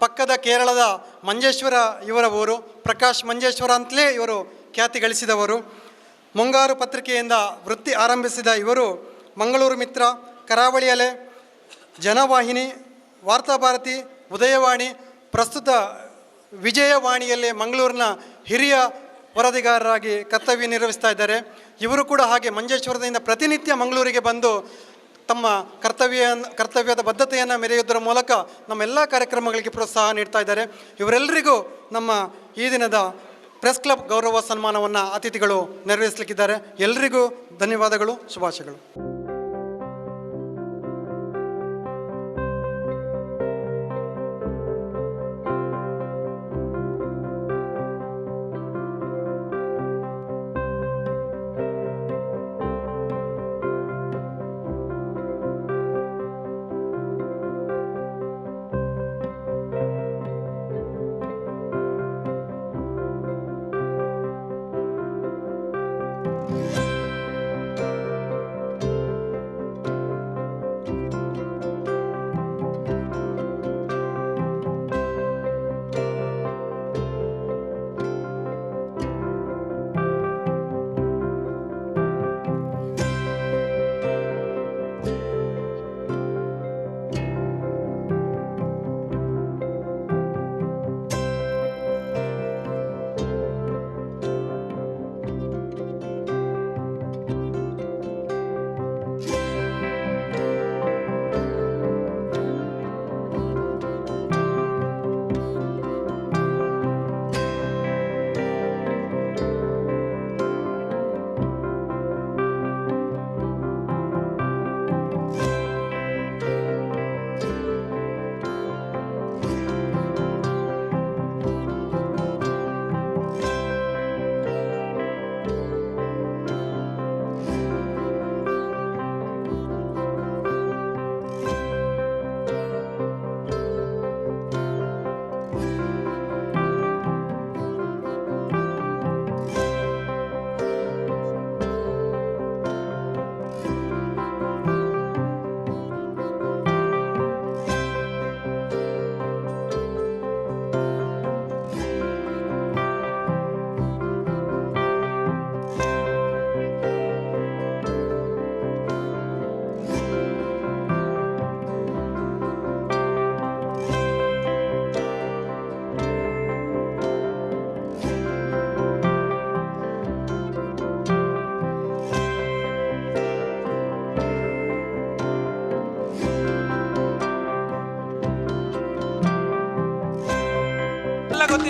ಪಕ್ಕದ ಕೇರಳದ ಮಂಜೇಶ್ವರ ಇವರ ಊರು. ಪ್ರಕಾಶ್ ಮಂಜೇಶ್ವರ ಅಂತಲೇ ಇವರು ಖ್ಯಾತಿ ಗಳಿಸಿದವರು. ಮುಂಗಾರು ಪತ್ರಿಕೆಯಿಂದ ವೃತ್ತಿ ಆರಂಭಿಸಿದ ಇವರು ಮಂಗಳೂರು ಮಿತ್ರ, ಕರಾವಳಿ ಅಲೆ, ಜನವಾಹಿನಿ, ವಾರ್ತಾಭಾರತಿ, ಉದಯವಾಣಿ, ಪ್ರಸ್ತುತ ವಿಜಯವಾಣಿಯಲ್ಲಿ ಮಂಗಳೂರಿನ ಹಿರಿಯ ವರದಿಗಾರರಾಗಿ ಕರ್ತವ್ಯ ನಿರ್ವಹಿಸ್ತಾ ಇದ್ದಾರೆ. ಇವರು ಕೂಡ ಹಾಗೆ ಮಂಜೇಶ್ವರದಿಂದ ಪ್ರತಿನಿತ್ಯ ಮಂಗಳೂರಿಗೆ ಬಂದು ತಮ್ಮ ಕರ್ತವ್ಯದ ಬದ್ಧತೆಯನ್ನು ಮೆರೆಯುವುದರ ಮೂಲಕ ನಮ್ಮೆಲ್ಲ ಕಾರ್ಯಕ್ರಮಗಳಿಗೆ ಪ್ರೋತ್ಸಾಹ ನೀಡ್ತಾ ಇದ್ದಾರೆ. ಇವರೆಲ್ಲರಿಗೂ ನಮ್ಮ ಈ ದಿನದ ಪ್ರೆಸ್ ಕ್ಲಬ್ ಗೌರವ ಸನ್ಮಾನವನ್ನು ಅತಿಥಿಗಳು ನೆರವೇರಿಸಲಿಕ್ಕಿದ್ದಾರೆ. ಎಲ್ಲರಿಗೂ ಧನ್ಯವಾದಗಳು, ಶುಭಾಶಯಗಳು.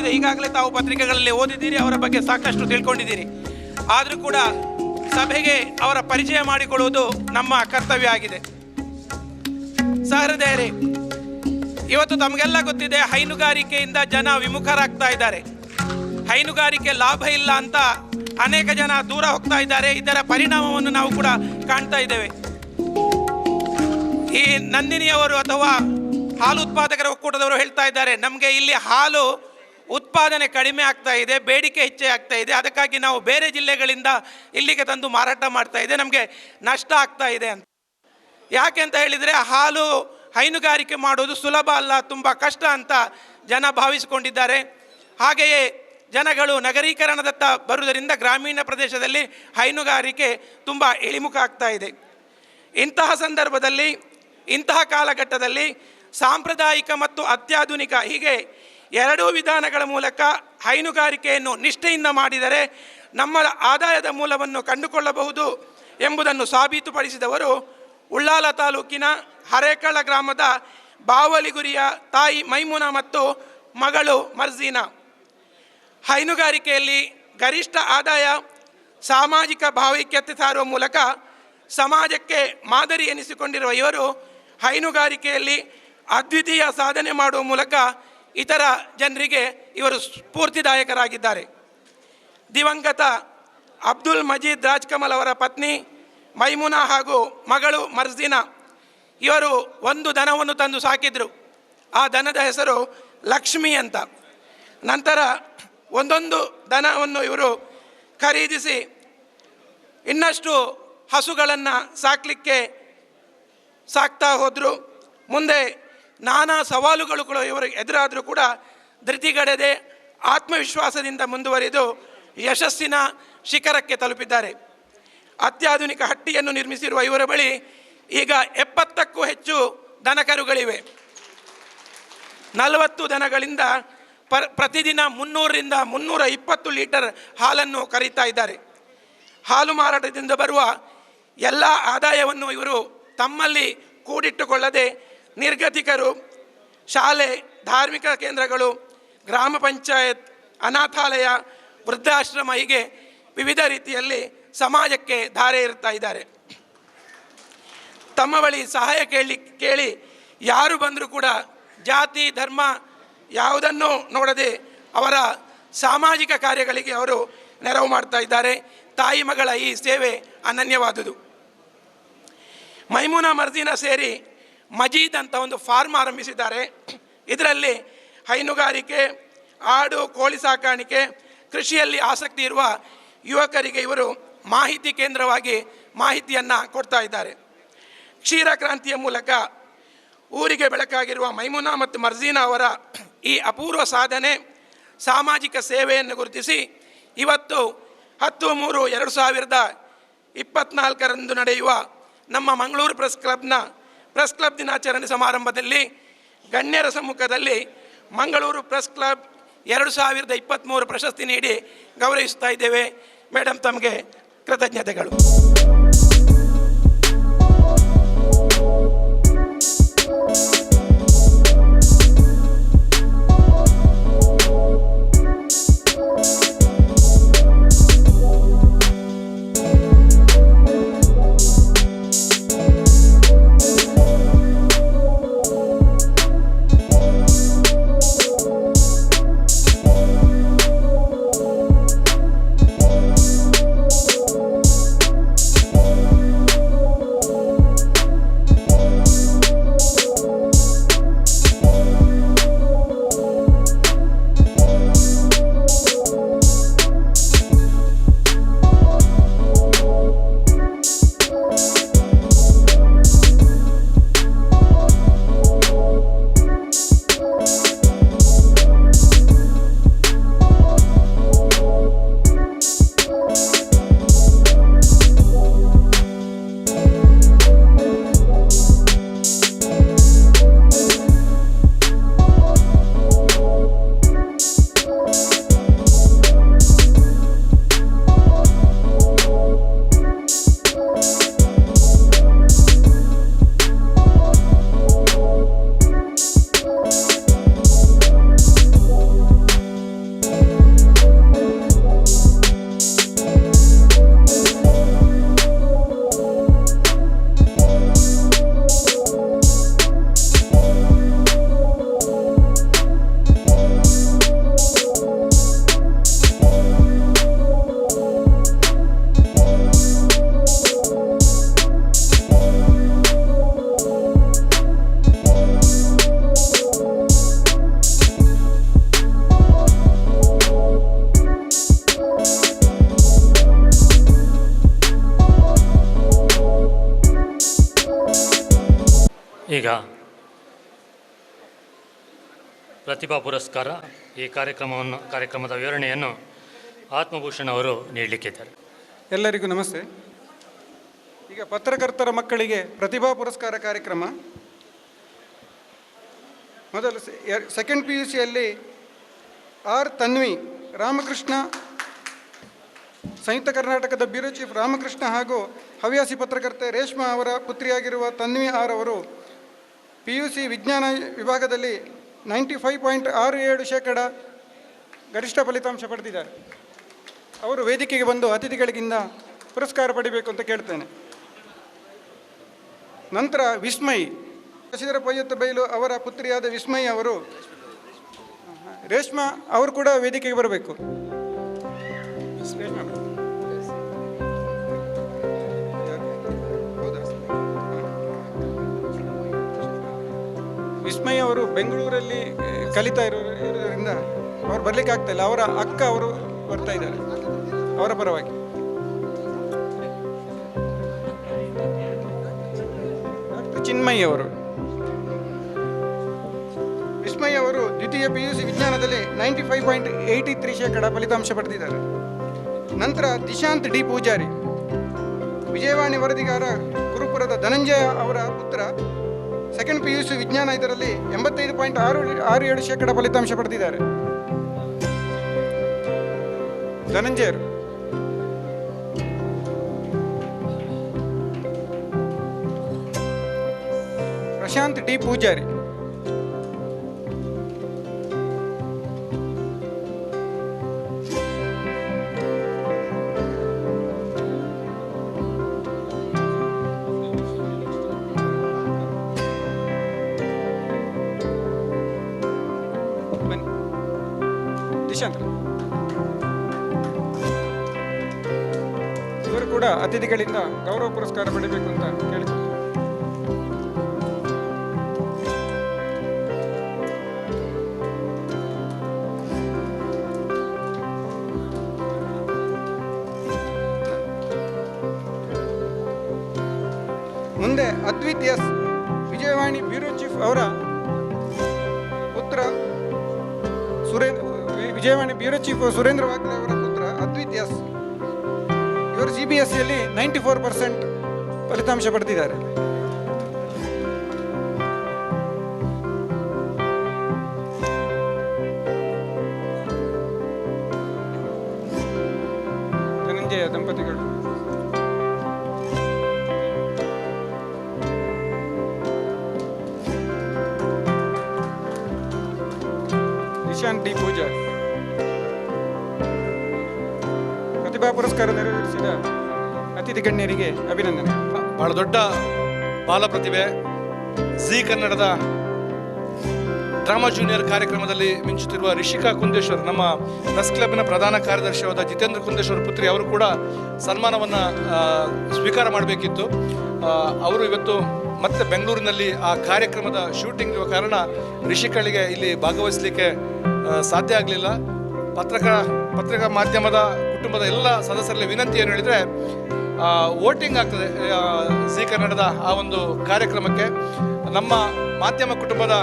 ಗೊತ್ತಿದೆ, ಈಗಾಗಲೇ ತಾವು ಪತ್ರಿಕೆಗಳಲ್ಲಿ ಓದಿದ್ದೀರಿ, ಅವರ ಬಗ್ಗೆ ಸಾಕಷ್ಟು ತಿಳ್ಕೊಂಡಿದ್ದೀರಿ. ಆದರೂ ಕೂಡ ಸಭೆಗೆ ಅವರ ಪರಿಚಯ ಮಾಡಿಕೊಳ್ಳುವುದು ನಮ್ಮ ಕರ್ತವ್ಯ ಆಗಿದೆ. ಸಹೃದಯರೇ, ಇವತ್ತು ತಮಗೆಲ್ಲ ಗೊತ್ತಿದೆ, ಹೈನುಗಾರಿಕೆಯಿಂದ ಜನ ವಿಮುಖರಾಗ್ತಾ ಇದ್ದಾರೆ. ಹೈನುಗಾರಿಕೆ ಲಾಭ ಇಲ್ಲ ಅಂತ ಅನೇಕ ಜನ ದೂರ ಹೋಗ್ತಾ ಇದ್ದಾರೆ. ಇದರ ಪರಿಣಾಮವನ್ನು ನಾವು ಕೂಡ ಕಾಣ್ತಾ ಇದ್ದೇವೆ. ಈ ನಂದಿನಿಯವರು ಅಥವಾ ಹಾಲು ಉತ್ಪಾದಕರ ಒಕ್ಕೂಟದವರು ಹೇಳ್ತಾ ಇದ್ದಾರೆ, ನಮಗೆ ಇಲ್ಲಿ ಹಾಲು ಉತ್ಪಾದನೆ ಕಡಿಮೆ ಆಗ್ತಾ ಇದೆ, ಬೇಡಿಕೆ ಹೆಚ್ಚೆ ಆಗ್ತಾ ಇದೆ, ಅದಕ್ಕಾಗಿ ನಾವು ಬೇರೆ ಜಿಲ್ಲೆಗಳಿಂದ ಇಲ್ಲಿಗೆ ತಂದು ಮಾರಾಟ ಮಾಡ್ತಾ ಇದೆ, ನಮಗೆ ನಷ್ಟ ಆಗ್ತಾ ಇದೆ ಅಂತ. ಯಾಕೆ ಅಂತ ಹೇಳಿದರೆ, ಹಾಲು ಹೈನುಗಾರಿಕೆ ಮಾಡೋದು ಸುಲಭ ಅಲ್ಲ, ತುಂಬ ಕಷ್ಟ ಅಂತ ಜನ ಭಾವಿಸಿಕೊಂಡಿದ್ದಾರೆ. ಹಾಗೆಯೇ ಜನಗಳು ನಗರೀಕರಣದತ್ತ ಬರುವುದರಿಂದ ಗ್ರಾಮೀಣ ಪ್ರದೇಶದಲ್ಲಿ ಹೈನುಗಾರಿಕೆ ತುಂಬ ಇಳಿಮುಖ ಆಗ್ತಾ ಇದೆ. ಇಂತಹ ಸಂದರ್ಭದಲ್ಲಿ, ಇಂತಹ ಕಾಲಘಟ್ಟದಲ್ಲಿ ಸಾಂಪ್ರದಾಯಿಕ ಮತ್ತು ಅತ್ಯಾಧುನಿಕ ಹೀಗೆ ಎರಡೂ ವಿಧಾನಗಳ ಮೂಲಕ ಹೈನುಗಾರಿಕೆಯನ್ನು ನಿಷ್ಠೆಯಿಂದ ಮಾಡಿದರೆ ನಮ್ಮ ಆದಾಯದ ಮೂಲವನ್ನು ಕಂಡುಕೊಳ್ಳಬಹುದು ಎಂಬುದನ್ನು ಸಾಬೀತುಪಡಿಸಿದವರು ಉಳ್ಳಾಲ ತಾಲೂಕಿನ ಹರೇಕಳ ಗ್ರಾಮದ ಬಾವಲಿಗುರಿಯ ತಾಯಿ ಮೈಮುನಾ ಮತ್ತು ಮಗಳು ಮರ್ಜೀನಾ. ಹೈನುಗಾರಿಕೆಯಲ್ಲಿ ಗರಿಷ್ಠ ಆದಾಯ, ಸಾಮಾಜಿಕ ಭಾವೈಕ್ಯತೆ ಸಾರುವ ಮೂಲಕ ಸಮಾಜಕ್ಕೆ ಮಾದರಿ ಎನಿಸಿಕೊಂಡಿರುವ ಇವರು ಹೈನುಗಾರಿಕೆಯಲ್ಲಿ ಅದ್ವಿತೀಯ ಸಾಧನೆ ಮಾಡುವ ಮೂಲಕ ಇತರ ಜನರಿಗೆ ಇವರು ಸ್ಫೂರ್ತಿದಾಯಕರಾಗಿದ್ದಾರೆ. ದಿವಂಗತ ಅಬ್ದುಲ್ ಮಜೀದ್ ರಾಜ್ಕಮಲ್ ಅವರ ಪತ್ನಿ ಮೈಮುನಾ ಹಾಗೂ ಮಗಳು ಮರ್ಜೀನಾ ಇವರು ಒಂದು ದನವನ್ನು ತಂದು ಸಾಕಿದರು. ಆ ದನದ ಹೆಸರು ಲಕ್ಷ್ಮಿ ಅಂತ. ನಂತರ ಒಂದೊಂದು ದನವನ್ನು ಇವರು ಖರೀದಿಸಿ ಇನ್ನಷ್ಟು ಹಸುಗಳನ್ನು ಸಾಕ್ತಾ ಹೋದರು. ಮುಂದೆ ನಾನಾ ಸವಾಲುಗಳು ಕೂಡ ಇವರಿಗೆ ಎದುರಾದರೂ ಕೂಡ ಧೃತಿಗೆಡದೆ ಆತ್ಮವಿಶ್ವಾಸದಿಂದ ಮುಂದುವರಿದು ಯಶಸ್ಸಿನ ಶಿಖರಕ್ಕೆ ತಲುಪಿದ್ದಾರೆ. ಅತ್ಯಾಧುನಿಕ ಹಟ್ಟಿಯನ್ನು ನಿರ್ಮಿಸಿರುವ ಇವರ ಬಳಿ ಈಗ 70ಕ್ಕೂ ಹೆಚ್ಚು ದನಕರುಗಳಿವೆ. 40 ದನಗಳಿಂದ ಪ್ರತಿದಿನ 300ರಿಂದ 320 ಲೀಟರ್ ಹಾಲನ್ನು ಕರೀತಾ ಇದ್ದಾರೆ. ಹಾಲು ಮಾರಾಟದಿಂದ ಬರುವ ಎಲ್ಲ ಆದಾಯವನ್ನು ಇವರು ತಮ್ಮಲ್ಲಿ ಕೂಡಿಟ್ಟುಕೊಳ್ಳದೆ ನಿರ್ಗತಿಕರು, ಶಾಲೆ, ಧಾರ್ಮಿಕ ಕೇಂದ್ರಗಳು, ಗ್ರಾಮ ಪಂಚಾಯತ್, ಅನಾಥಾಲಯ, ವೃದ್ಧಾಶ್ರಮ ಹೀಗೆ ವಿವಿಧ ರೀತಿಯಲ್ಲಿ ಸಮಾಜಕ್ಕೆ ಧಾರೆ ಇರ್ತಾ ಇದ್ದಾರೆ. ತಮ್ಮ ಬಳಿ ಸಹಾಯ ಕೇಳಿ ಯಾರು ಬಂದರೂ ಕೂಡ ಜಾತಿ ಧರ್ಮ ಯಾವುದನ್ನು ನೋಡದೆ ಅವರ ಸಾಮಾಜಿಕ ಕಾರ್ಯಗಳಿಗೆ ಅವರು ನೆರವು ಮಾಡ್ತಾ ಇದ್ದಾರೆ. ತಾಯಿ ಮಗಳ ಈ ಸೇವೆ ಅನನ್ಯವಾದುದು. ಮೈಮುನಾ ಮರ್ಜೀನಾ ಸೇರಿ ಮಜೀದ್ ಅಂತ ಒಂದು ಫಾರ್ಮ್ ಆರಂಭಿಸಿದ್ದಾರೆ. ಇದರಲ್ಲಿ ಹೈನುಗಾರಿಕೆ, ಆಡು ಕೋಳಿ ಸಾಕಾಣಿಕೆ, ಕೃಷಿಯಲ್ಲಿ ಆಸಕ್ತಿ ಇರುವ ಯುವಕರಿಗೆ ಇವರು ಮಾಹಿತಿ ಕೇಂದ್ರವಾಗಿ ಮಾಹಿತಿಯನ್ನು ಕೊಡ್ತಾ ಇದ್ದಾರೆ. ಕ್ಷೀರ ಕ್ರಾಂತಿಯ ಮೂಲಕ ಊರಿಗೆ ಬೆಳಕಾಗಿರುವ ಮೈಮುನಾ ಮತ್ತು ಮರ್ಜೀನಾ ಅವರ ಈ ಅಪೂರ್ವ ಸಾಧನೆ, ಸಾಮಾಜಿಕ ಸೇವೆಯನ್ನು ಗುರುತಿಸಿ ಇವತ್ತು 10/3/2024 ನಡೆಯುವ ನಮ್ಮ ಮಂಗಳೂರು ಪ್ರೆಸ್ ಕ್ಲಬ್ ದಿನಾಚರಣೆ ಸಮಾರಂಭದಲ್ಲಿ ಗಣ್ಯರ ಸಮ್ಮುಖದಲ್ಲಿ ಮಂಗಳೂರು ಪ್ರೆಸ್ ಕ್ಲಬ್ 2023 ಪ್ರಶಸ್ತಿ ನೀಡಿ ಗೌರವಿಸ್ತಾ ಇದ್ದೇವೆ. ಮೇಡಮ್, ತಮಗೆ ಕೃತಜ್ಞತೆಗಳು. ಈಗ ಪ್ರತಿಭಾ ಪುರಸ್ಕಾರ ಈ ಕಾರ್ಯಕ್ರಮದ ವಿವರಣೆಯನ್ನು ಆತ್ಮಭೂಷಣ್ ಅವರು ನೀಡಲಿಕ್ಕಿದ್ದಾರೆ. ಎಲ್ಲರಿಗೂ ನಮಸ್ತೆ. ಈಗ ಪತ್ರಕರ್ತರ ಮಕ್ಕಳಿಗೆ ಪ್ರತಿಭಾ ಪುರಸ್ಕಾರ ಕಾರ್ಯಕ್ರಮ. ಮೊದಲು ಸೆಕೆಂಡ್ PUCಯಲ್ಲಿ ಆರ್ ತನ್ವಿ ರಾಮಕೃಷ್ಣ, ಸಂಯುಕ್ತ ಕರ್ನಾಟಕದ ಬ್ಯೂರೋ ಚೀಫ್ ರಾಮಕೃಷ್ಣ ಹಾಗೂ ಹವ್ಯಾಸಿ ಪತ್ರಕರ್ತೆ ರೇಷ್ಮಾ ಅವರ ಪುತ್ರಿಯಾಗಿರುವ ತನ್ವಿ ಆರ್ ಅವರು PUC ವಿಜ್ಞಾನ ವಿಭಾಗದಲ್ಲಿ 95.67% ಗರಿಷ್ಠ ಫಲಿತಾಂಶ ಪಡೆದಿದ್ದಾರೆ. ಅವರು ವೇದಿಕೆಗೆ ಬಂದು ಅತಿಥಿಗಳಿಗಿಂದ ಪುರಸ್ಕಾರ ಪಡಿಬೇಕು ಅಂತ ಕೇಳ್ತೇನೆ. ನಂತರ ವಿಸ್ಮಯ್ ಶಶಿಧರ ಪೊಯ್ಯತ್ತ ಬೈಲು ಅವರ ಪುತ್ರಿಯಾದ ವಿಸ್ಮಯ್ ಅವರು, ರೇಷ್ಮಾ ಅವರು ಕೂಡ ವೇದಿಕೆಗೆ ಬರಬೇಕು. ವಿಸ್ಮಯ್ ಅವರು ಬೆಂಗಳೂರಲ್ಲಿ ಕಲಿತಾ ಇರೋದ್ರಿಂದ ಅವ್ರು ಬರ್ಲಿಕ್ಕೆ ಆಗ್ತಾ ಇಲ್ಲ. ಅವರ ಅಕ್ಕ ಅವರು ಬರ್ತಾ ಇದ್ದಾರೆ ಅವರ ಪರವಾಗಿ. ಚಿನ್ಮಯ್ ಅವರು, ವಿಸ್ಮಯ್ ಅವರು ದ್ವಿತೀಯ PUC ವಿಜ್ಞಾನದಲ್ಲಿ 95.83% ಫಲಿತಾಂಶ ಪಡೆದಿದ್ದಾರೆ. ನಂತರ ದಿಶಾಂತ್ ಡಿ ಪೂಜಾರಿ, ವಿಜಯವಾಣಿ ವರದಿಗಾರ ಕುರುಪುರದ ಧನಂಜಯ ಅವರ ಪುತ್ರ, ಸೆಕೆಂಡ್ PUC ವಿಜ್ಞಾನ ಇದರಲ್ಲಿ 85.67% ಫಲಿತಾಂಶ ಪಡೆದಿದ್ದಾರೆ. ಧನಂಜಯರು. ಪ್ರಶಾಂತ್ ಡಿ ಪೂಜಾರಿ, ದಿಶಾಂತ್ ಇವರು ಕೂಡ ಅತಿಥಿಗಳಿಂದ ಗೌರವ ಪುರಸ್ಕಾರ ಪಡೆಯಬೇಕು ಅಂತ ಕೇಳಿದ್ರು. ಮುಂದೆ Advith S, Vijayavani bureau chief ಅವರ ಪುತ್ರ ವಿಜಯವಾಣಿ ಬ್ಯೂರೋ ಚೀಫ್ ಸುರೇಂದ್ರ ವಾಗ್ಲೆ ಅವರ ಪುತ್ರ ಅದ್ವಿತ್ ಎಸ್, ಇವರು CBSEಯಲ್ಲಿ 94% ಫಲಿತಾಂಶ ಪಡೆದಿದ್ದಾರೆ. ಧನಂಜಯ ದಂಪತಿಗಳು. ದಿಶಾಂತ್ ಡಿ ಪೂಜಾ. ಪ್ರತಿಭಾ ಪುರಸ್ಕಾರ ನೆರವೇರಿಸಿದ ಅತಿಥಿ ಗಣ್ಯರಿಗೆ ಅಭಿನಂದನೆ. ಬಹಳ ದೊಡ್ಡ ಬಾಲ ಪ್ರತಿಭೆ. ಜಿ ಕನ್ನಡದ ಡ್ರಾಮಾ ಜೂನಿಯರ್ ಕಾರ್ಯಕ್ರಮದಲ್ಲಿ ಮಿಂಚುತ್ತಿರುವ ರಿಷಿಕಾ ಕುಂದೇಶ್ವರ್, ನಮ್ಮ ಪ್ರೆಸ್ ಕ್ಲಬ್ನ ಪ್ರಧಾನ ಕಾರ್ಯದರ್ಶಿಯಾದ ಜಿತೇಂದ್ರ ಕುಂದೇಶ್ವರ್ ಪುತ್ರಿ, ಅವರು ಕೂಡ ಸನ್ಮಾನವನ್ನು ಸ್ವೀಕಾರ ಮಾಡಬೇಕಿತ್ತು. ಅವರು ಇವತ್ತು ಮತ್ತೆ ಬೆಂಗಳೂರಿನಲ್ಲಿ ಆ ಕಾರ್ಯಕ್ರಮದ ಶೂಟಿಂಗ್ ಇರುವ ಕಾರಣ ರಿಷಿಕಳಿಗೆ ಇಲ್ಲಿ ಭಾಗವಹಿಸಲಿಕ್ಕೆ ಸಾಧ್ಯ ಆಗಲಿಲ್ಲ. ಪತ್ರಿಕಾ ಮಾಧ್ಯಮದ ಕುಟುಂಬದ ಎಲ್ಲ ಸದಸ್ಯರಲ್ಲಿ ವಿನಂತಿ ಏನು ಹೇಳಿದರೆ, ವೋಟಿಂಗ್ ಆಗ್ತದೆ ಜಿ ಕನ್ನಡದ ಆ ಒಂದು ಕಾರ್ಯಕ್ರಮಕ್ಕೆ. ನಮ್ಮ ಮಾಧ್ಯಮ ಕುಟುಂಬದ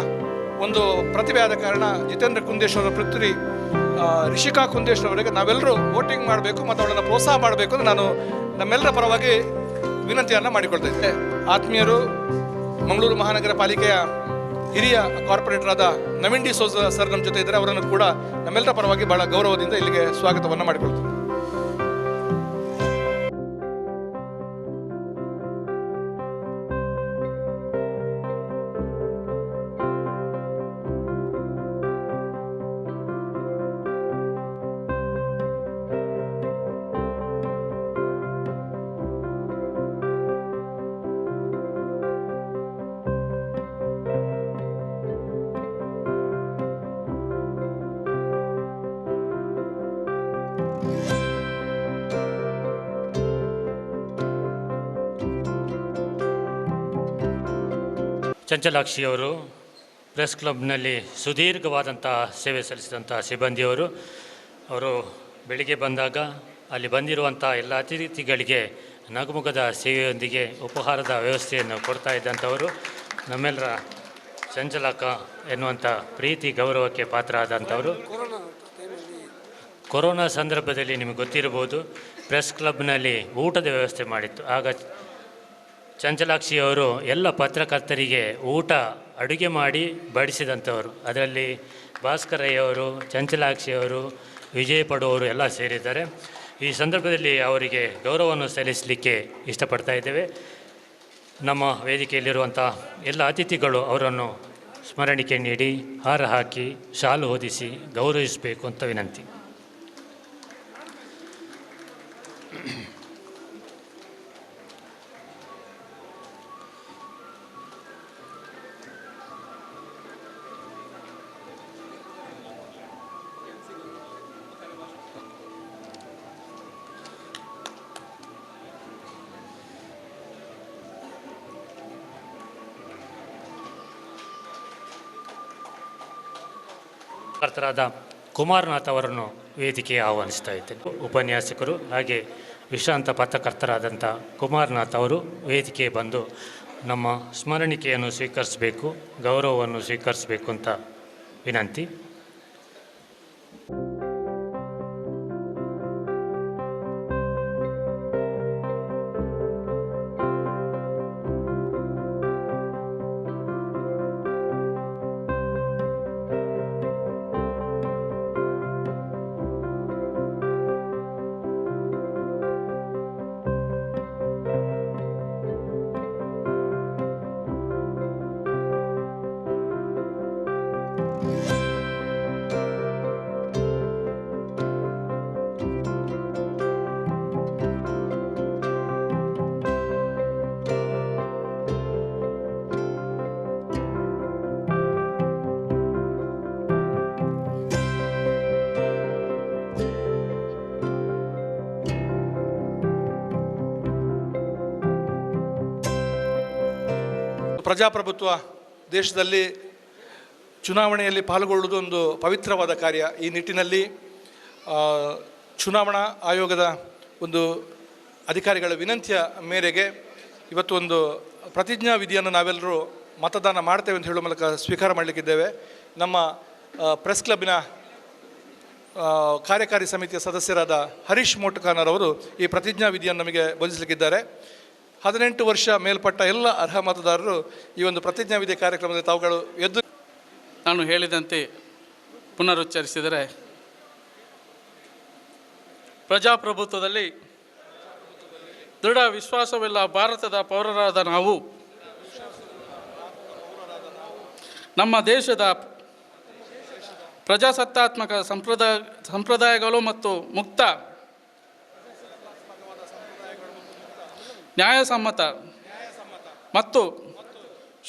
ಒಂದು ಪ್ರತಿಭೆ ಆದ ಕಾರಣ ಜಿತೇಂದ್ರ ಕುಂದೇಶ್ವರ ಪುತ್ರಿ ರಿಷಿಕಾ ಕುಂದೇಶ್ವರ ಅವರಿಗೆ ನಾವೆಲ್ಲರೂ ವೋಟಿಂಗ್ ಮಾಡಬೇಕು ಮತ್ತು ಅವಳನ್ನು ಪ್ರೋತ್ಸಾಹ ಮಾಡಬೇಕು ಅಂತ ನಾನು ನಮ್ಮೆಲ್ಲರ ಪರವಾಗಿ ವಿನಂತಿಯನ್ನು ಮಾಡಿಕೊಳ್ತಾ ಇದ್ದೆ. ಆತ್ಮೀಯರು, ಮಂಗಳೂರು ಮಹಾನಗರ ಪಾಲಿಕೆಯ ಹಿರಿಯ ಕಾರ್ಪೊರೇಟರ್ ಆದ ನವೀನ್ ಡಿ ಸೋಜ ಸರ್ ನಮ್ಮ ಜೊತೆ ಇದ್ದಾರೆ. ಅವರನ್ನು ಕೂಡ ನಮ್ಮೆಲ್ಲರ ಪರವಾಗಿ ಬಹಳ ಗೌರವದಿಂದ ಇಲ್ಲಿಗೆ ಸ್ವಾಗತವನ್ನು ಮಾಡಿಕೊಳ್ತೀನಿ. ಚಂಚಲಾಕ್ಷಿಯವರು ಪ್ರೆಸ್ ಕ್ಲಬ್ನಲ್ಲಿ ಸುದೀರ್ಘವಾದಂಥ ಸೇವೆ ಸಲ್ಲಿಸಿದಂಥ ಸಿಬ್ಬಂದಿಯವರು. ಅವರು ಬೆಳಿಗ್ಗೆ ಬಂದಾಗ ಅಲ್ಲಿ ಬಂದಿರುವಂಥ ಎಲ್ಲ ಅತಿಥಿಗಳಿಗೆ ನಗುಮುಖದ ಸೇವೆಯೊಂದಿಗೆ ಉಪಹಾರದ ವ್ಯವಸ್ಥೆಯನ್ನು ಕೊಡ್ತಾ ಇದ್ದಂಥವರು. ನಮ್ಮೆಲ್ಲರ ಚಂಚಲಕ್ಕ ಎನ್ನುವಂಥ ಪ್ರೀತಿ ಗೌರವಕ್ಕೆ ಪಾತ್ರ ಆದಂಥವರು. ಕೊರೋನಾ ಸಂದರ್ಭದಲ್ಲಿ ನಿಮಗೆ ಗೊತ್ತಿರ್ಬೋದು, ಪ್ರೆಸ್ ಕ್ಲಬ್ನಲ್ಲಿ ಊಟದ ವ್ಯವಸ್ಥೆ ಮಾಡಿತ್ತು. ಆಗ ಚಂಚಲಾಕ್ಷಿಯವರು ಎಲ್ಲ ಪತ್ರಕರ್ತರಿಗೆ ಊಟ ಅಡುಗೆ ಮಾಡಿ ಬಡಿಸಿದಂಥವರು. ಅದರಲ್ಲಿ ಭಾಸ್ಕರಯ್ಯವರು, ಚಂಚಲಾಕ್ಷಿಯವರು, ವಿಜಯ ಪಡುವವರು ಎಲ್ಲ ಸೇರಿದ್ದಾರೆ. ಈ ಸಂದರ್ಭದಲ್ಲಿ ಅವರಿಗೆ ಗೌರವವನ್ನು ಸಲ್ಲಿಸಲಿಕ್ಕೆ ಇಷ್ಟಪಡ್ತಾ ಇದ್ದೇವೆ. ನಮ್ಮ ವೇದಿಕೆಯಲ್ಲಿರುವಂಥ ಎಲ್ಲ ಅತಿಥಿಗಳು ಅವರನ್ನು ಸ್ಮರಣಿಕೆ ನೀಡಿ ಹಾರ ಹಾಕಿ ಶಾಲು ಹೊದಿಸಿ ಗೌರವಿಸಬೇಕು ಅಂತ ವಿನಂತಿ. ಕರ್ತರಾದ ಕುಮಾರನಾಥ್ ಅವರನ್ನು ವೇದಿಕೆಗೆ ಆಹ್ವಾನಿಸ್ತಾ ಇದ್ದೇನೆ. ಉಪನ್ಯಾಸಕರು ಹಾಗೆ ವಿಶ್ರಾಂತ ಪತ್ರಕರ್ತರಾದಂಥ ಕುಮಾರನಾಥ್ ಅವರು ವೇದಿಕೆಗೆ ಬಂದು ನಮ್ಮ ಸ್ಮರಣಿಕೆಯನ್ನು ಸ್ವೀಕರಿಸಬೇಕು, ಗೌರವವನ್ನು ಸ್ವೀಕರಿಸಬೇಕು ಅಂತ ವಿನಂತಿ. ಪ್ರಜಾಪ್ರಭುತ್ವ ದೇಶದಲ್ಲಿ ಚುನಾವಣೆಯಲ್ಲಿ ಪಾಲ್ಗೊಳ್ಳುವುದು ಒಂದು ಪವಿತ್ರವಾದ ಕಾರ್ಯ. ಈ ನಿಟ್ಟಿನಲ್ಲಿ ಚುನಾವಣಾ ಆಯೋಗದ ಒಂದು ಅಧಿಕಾರಿಗಳ ವಿನಂತಿಯ ಮೇರೆಗೆ ಇವತ್ತು ಒಂದು ಪ್ರತಿಜ್ಞಾ ವಿಧಿಯನ್ನು ನಾವೆಲ್ಲರೂ ಮತದಾನ ಮಾಡ್ತೇವೆ ಅಂತ ಹೇಳುವ ಮೂಲಕ ಸ್ವೀಕಾರ ಮಾಡಲಿಕ್ಕಿದ್ದೇವೆ. ನಮ್ಮ ಪ್ರೆಸ್ ಕ್ಲಬ್ಬಿನ ಕಾರ್ಯಕಾರಿ ಸಮಿತಿಯ ಸದಸ್ಯರಾದ ಹರೀಶ್ ಮೋಟ್ಕಾನರವರು ಈ ಪ್ರತಿಜ್ಞಾ ವಿಧಿಯನ್ನು ನಮಗೆ ಬೋಧಿಸಲಿಕ್ಕಿದ್ದಾರೆ. 18 ವರ್ಷ ಮೇಲ್ಪಟ್ಟ ಎಲ್ಲ ಅರ್ಹ ಮತದಾರರು ಈ ಒಂದು ಪ್ರತಿಜ್ಞಾ ವಿಧಿ ಕಾರ್ಯಕ್ರಮದಲ್ಲಿ ತಾವುಗಳು ಎದ್ದು ನಾನು ಹೇಳಿದಂತೆ ಪುನರುಚ್ಚರಿಸಿದರೆ, ಪ್ರಜಾಪ್ರಭುತ್ವದಲ್ಲಿ ದೃಢ ವಿಶ್ವಾಸವಿಲ್ಲ ಭಾರತದ ಪೌರರಾದ ನಾವು ನಮ್ಮ ದೇಶದ ಪ್ರಜಾಸತ್ತಾತ್ಮಕ ಸಂಪ್ರದಾಯಗಳು ಮತ್ತು ಮುಕ್ತ, ನ್ಯಾಯಸಮ್ಮತ ಮತ್ತು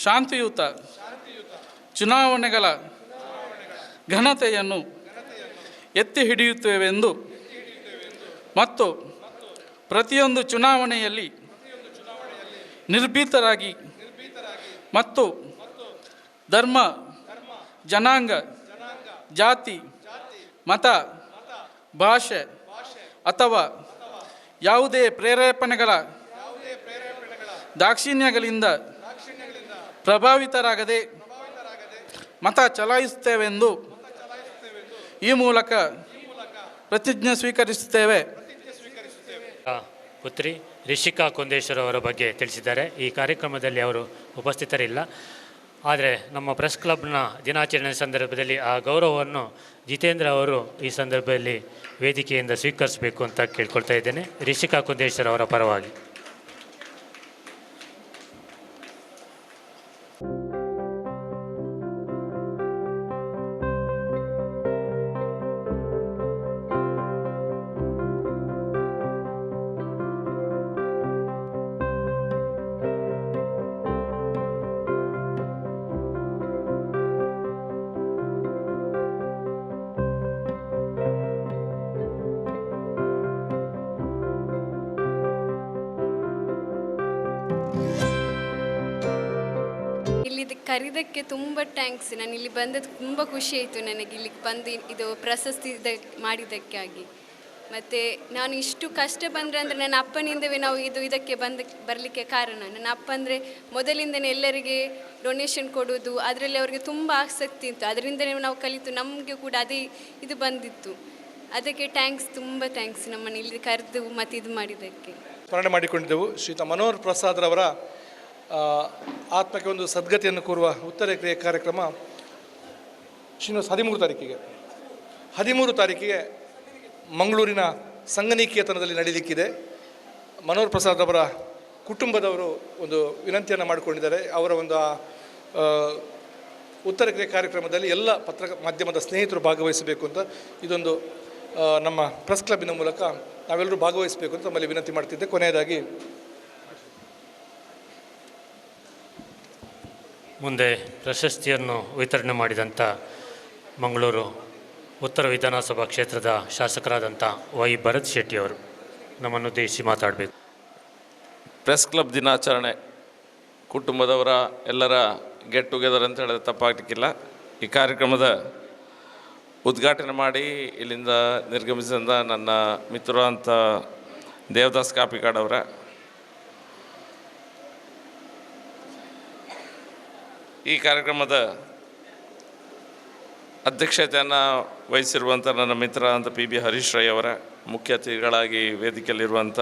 ಶಾಂತಿಯುತ ಚುನಾವಣೆಗಳ ಘನತೆಯನ್ನು ಎತ್ತಿ ಹಿಡಿಯುತ್ತೇವೆಂದು ಮತ್ತು ಪ್ರತಿಯೊಂದು ಚುನಾವಣೆಯಲ್ಲಿ ನಿರ್ಭೀತರಾಗಿ ಮತ್ತು ಧರ್ಮ, ಜನಾಂಗ, ಜಾತಿ, ಮತ, ಭಾಷೆ ಅಥವಾ ಯಾವುದೇ ಪ್ರೇರೇಪಣೆಗಳ ದಾಕ್ಷಿಣ್ಯಗಳಿಂದ ಪ್ರಭಾವಿತರಾಗದೆ ಮತ ಚಲಾಯಿಸುತ್ತೇವೆಂದು ಈ ಮೂಲಕ ಪ್ರತಿಜ್ಞೆ ಸ್ವೀಕರಿಸುತ್ತೇವೆ. ಪುತ್ರಿ ರಿಷಿಕಾ ಕುಂದೇಶ್ವರ ಅವರ ಬಗ್ಗೆ ತಿಳಿಸಿದ್ದಾರೆ. ಈ ಕಾರ್ಯಕ್ರಮದಲ್ಲಿ ಅವರು ಉಪಸ್ಥಿತರಿಲ್ಲ. ಆದರೆ ನಮ್ಮ ಪ್ರೆಸ್ ಕ್ಲಬ್ನ ದಿನಾಚರಣೆ ಸಂದರ್ಭದಲ್ಲಿ ಆ ಗೌರವವನ್ನು ಜಿತೇಂದ್ರ ಅವರು ಈ ಸಂದರ್ಭದಲ್ಲಿ ವೇದಿಕೆಯಿಂದ ಸ್ವೀಕರಿಸಬೇಕು ಅಂತ ಕೇಳ್ಕೊಳ್ತಾ ಇದ್ದೇನೆ. ರಿಷಿಕಾ ಕುಂದೇಶ್ವರ ಅವರ ಪರವಾಗಿ. ಕರೆದಕ್ಕೆ ತುಂಬ ಥ್ಯಾಂಕ್ಸ್. ನಾನು ಇಲ್ಲಿ ಬಂದದ್ದು ತುಂಬ ಖುಷಿ ಆಯಿತು ನನಗೆ, ಇಲ್ಲಿಗೆ ಬಂದು ಇದು ಪ್ರಶಸ್ತಿ ಮಾಡಿದ್ದಕ್ಕಾಗಿ. ಮತ್ತು ನಾನು ಇಷ್ಟು ಕಷ್ಟ ಬಂದರೆ ಅಂದರೆ ನನ್ನ ಅಪ್ಪನಿಂದವೇ ನಾವು ಇದಕ್ಕೆ ಬರಲಿಕ್ಕೆ ಕಾರಣ. ನನ್ನ ಅಪ್ಪ ಅಂದರೆ ಮೊದಲಿಂದನೇ ಎಲ್ಲರಿಗೆ ಡೊನೇಷನ್ ಕೊಡೋದು, ಅದರಲ್ಲಿ ಅವರಿಗೆ ತುಂಬ ಆಸಕ್ತಿ ಇತ್ತು. ಅದರಿಂದನೇ ನಾವು ಕಲಿತು ನಮಗೆ ಕೂಡ ಅದೇ ಇದು ಬಂದಿತ್ತು. ಅದಕ್ಕೆ ಥ್ಯಾಂಕ್ಸ್, ತುಂಬ ಥ್ಯಾಂಕ್ಸ್ ನಮ್ಮನ್ನು ಇಲ್ಲಿ ಕರೆದು ಮತ್ತು ಇದು ಮಾಡಿದ್ದಕ್ಕೆ. ಸ್ಮರಣೆ ಮಾಡಿಕೊಂಡಿದ್ದೆವು ಶ್ರೀಯುತ ಮನೋಹರ್ ಪ್ರಸಾದ್ರವರ ಆತ್ಮಕ್ಕೆ ಒಂದು ಸದ್ಗತಿಯನ್ನು ಕೋರುವ ಉತ್ತರ ಕ್ರಿಯೆ ಕಾರ್ಯಕ್ರಮ ಶ್ರೀನಿವಾಸ 13 ತಾರೀಕಿಗೆ ಮಂಗಳೂರಿನ ಸಂಗನಿಕೇತನದಲ್ಲಿ ನಡೆಯಲಿಕ್ಕಿದೆ. ಮನೋಹರ್ ಪ್ರಸಾದ್ ಅವರ ಕುಟುಂಬದವರು ಒಂದು ವಿನಂತಿಯನ್ನು ಮಾಡಿಕೊಂಡಿದ್ದಾರೆ. ಅವರ ಒಂದು ಉತ್ತರ ಕ್ರಿಯೆ ಕಾರ್ಯಕ್ರಮದಲ್ಲಿ ಎಲ್ಲ ಮಾಧ್ಯಮದ ಸ್ನೇಹಿತರು ಭಾಗವಹಿಸಬೇಕು ಅಂತ, ಇದೊಂದು ನಮ್ಮ ಪ್ರೆಸ್ ಕ್ಲಬ್ಬಿನ ಮೂಲಕ ನಾವೆಲ್ಲರೂ ಭಾಗವಹಿಸಬೇಕು ಅಂತ ನಮ್ಮಲ್ಲಿ ವಿನಂತಿ ಮಾಡ್ತಿದ್ದೆ. ಕೊನೆಯದಾಗಿ ಮುಂದೆ ಪ್ರಶಸ್ತಿಯನ್ನು ವಿತರಣೆ ಮಾಡಿದಂಥ ಮಂಗಳೂರು ಉತ್ತರ ವಿಧಾನಸಭಾ ಕ್ಷೇತ್ರದ ಶಾಸಕರಾದಂಥ ವೈ ಭರತ್ ಶೆಟ್ಟಿಯವರು ನಮ್ಮನ್ನು ಉದ್ದೇಶಿಸಿ ಮಾತಾಡಬೇಕು. ಪ್ರೆಸ್ ಕ್ಲಬ್ ದಿನಾಚರಣೆ ಕುಟುಂಬದವರ ಎಲ್ಲರ ಗೆಟ್ ಟುಗೆದರ್ ಅಂತ ಹೇಳಿದ್ರೆ ತಪ್ಪಾಗಲಿಕ್ಕಿಲ್ಲ. ಈ ಕಾರ್ಯಕ್ರಮದ ಉದ್ಘಾಟನೆ ಮಾಡಿ ಇಲ್ಲಿಂದ ನಿರ್ಗಮಿಸಿದ ನನ್ನ ಮಿತ್ರರು ಅಂತ ದೇವದಾಸ್ ಕಾಪಿಕಾಡವರ, ಈ ಕಾರ್ಯಕ್ರಮದ ಅಧ್ಯಕ್ಷತೆಯನ್ನು ವಹಿಸಿರುವಂಥ ನನ್ನ ಮಿತ್ರ ಅಂತ PB ಹರೀಶ್ ರೈ ಅವರ, ಮುಖ್ಯ ಅತಿಥಿಗಳಾಗಿ ವೇದಿಕೆಯಲ್ಲಿರುವಂಥ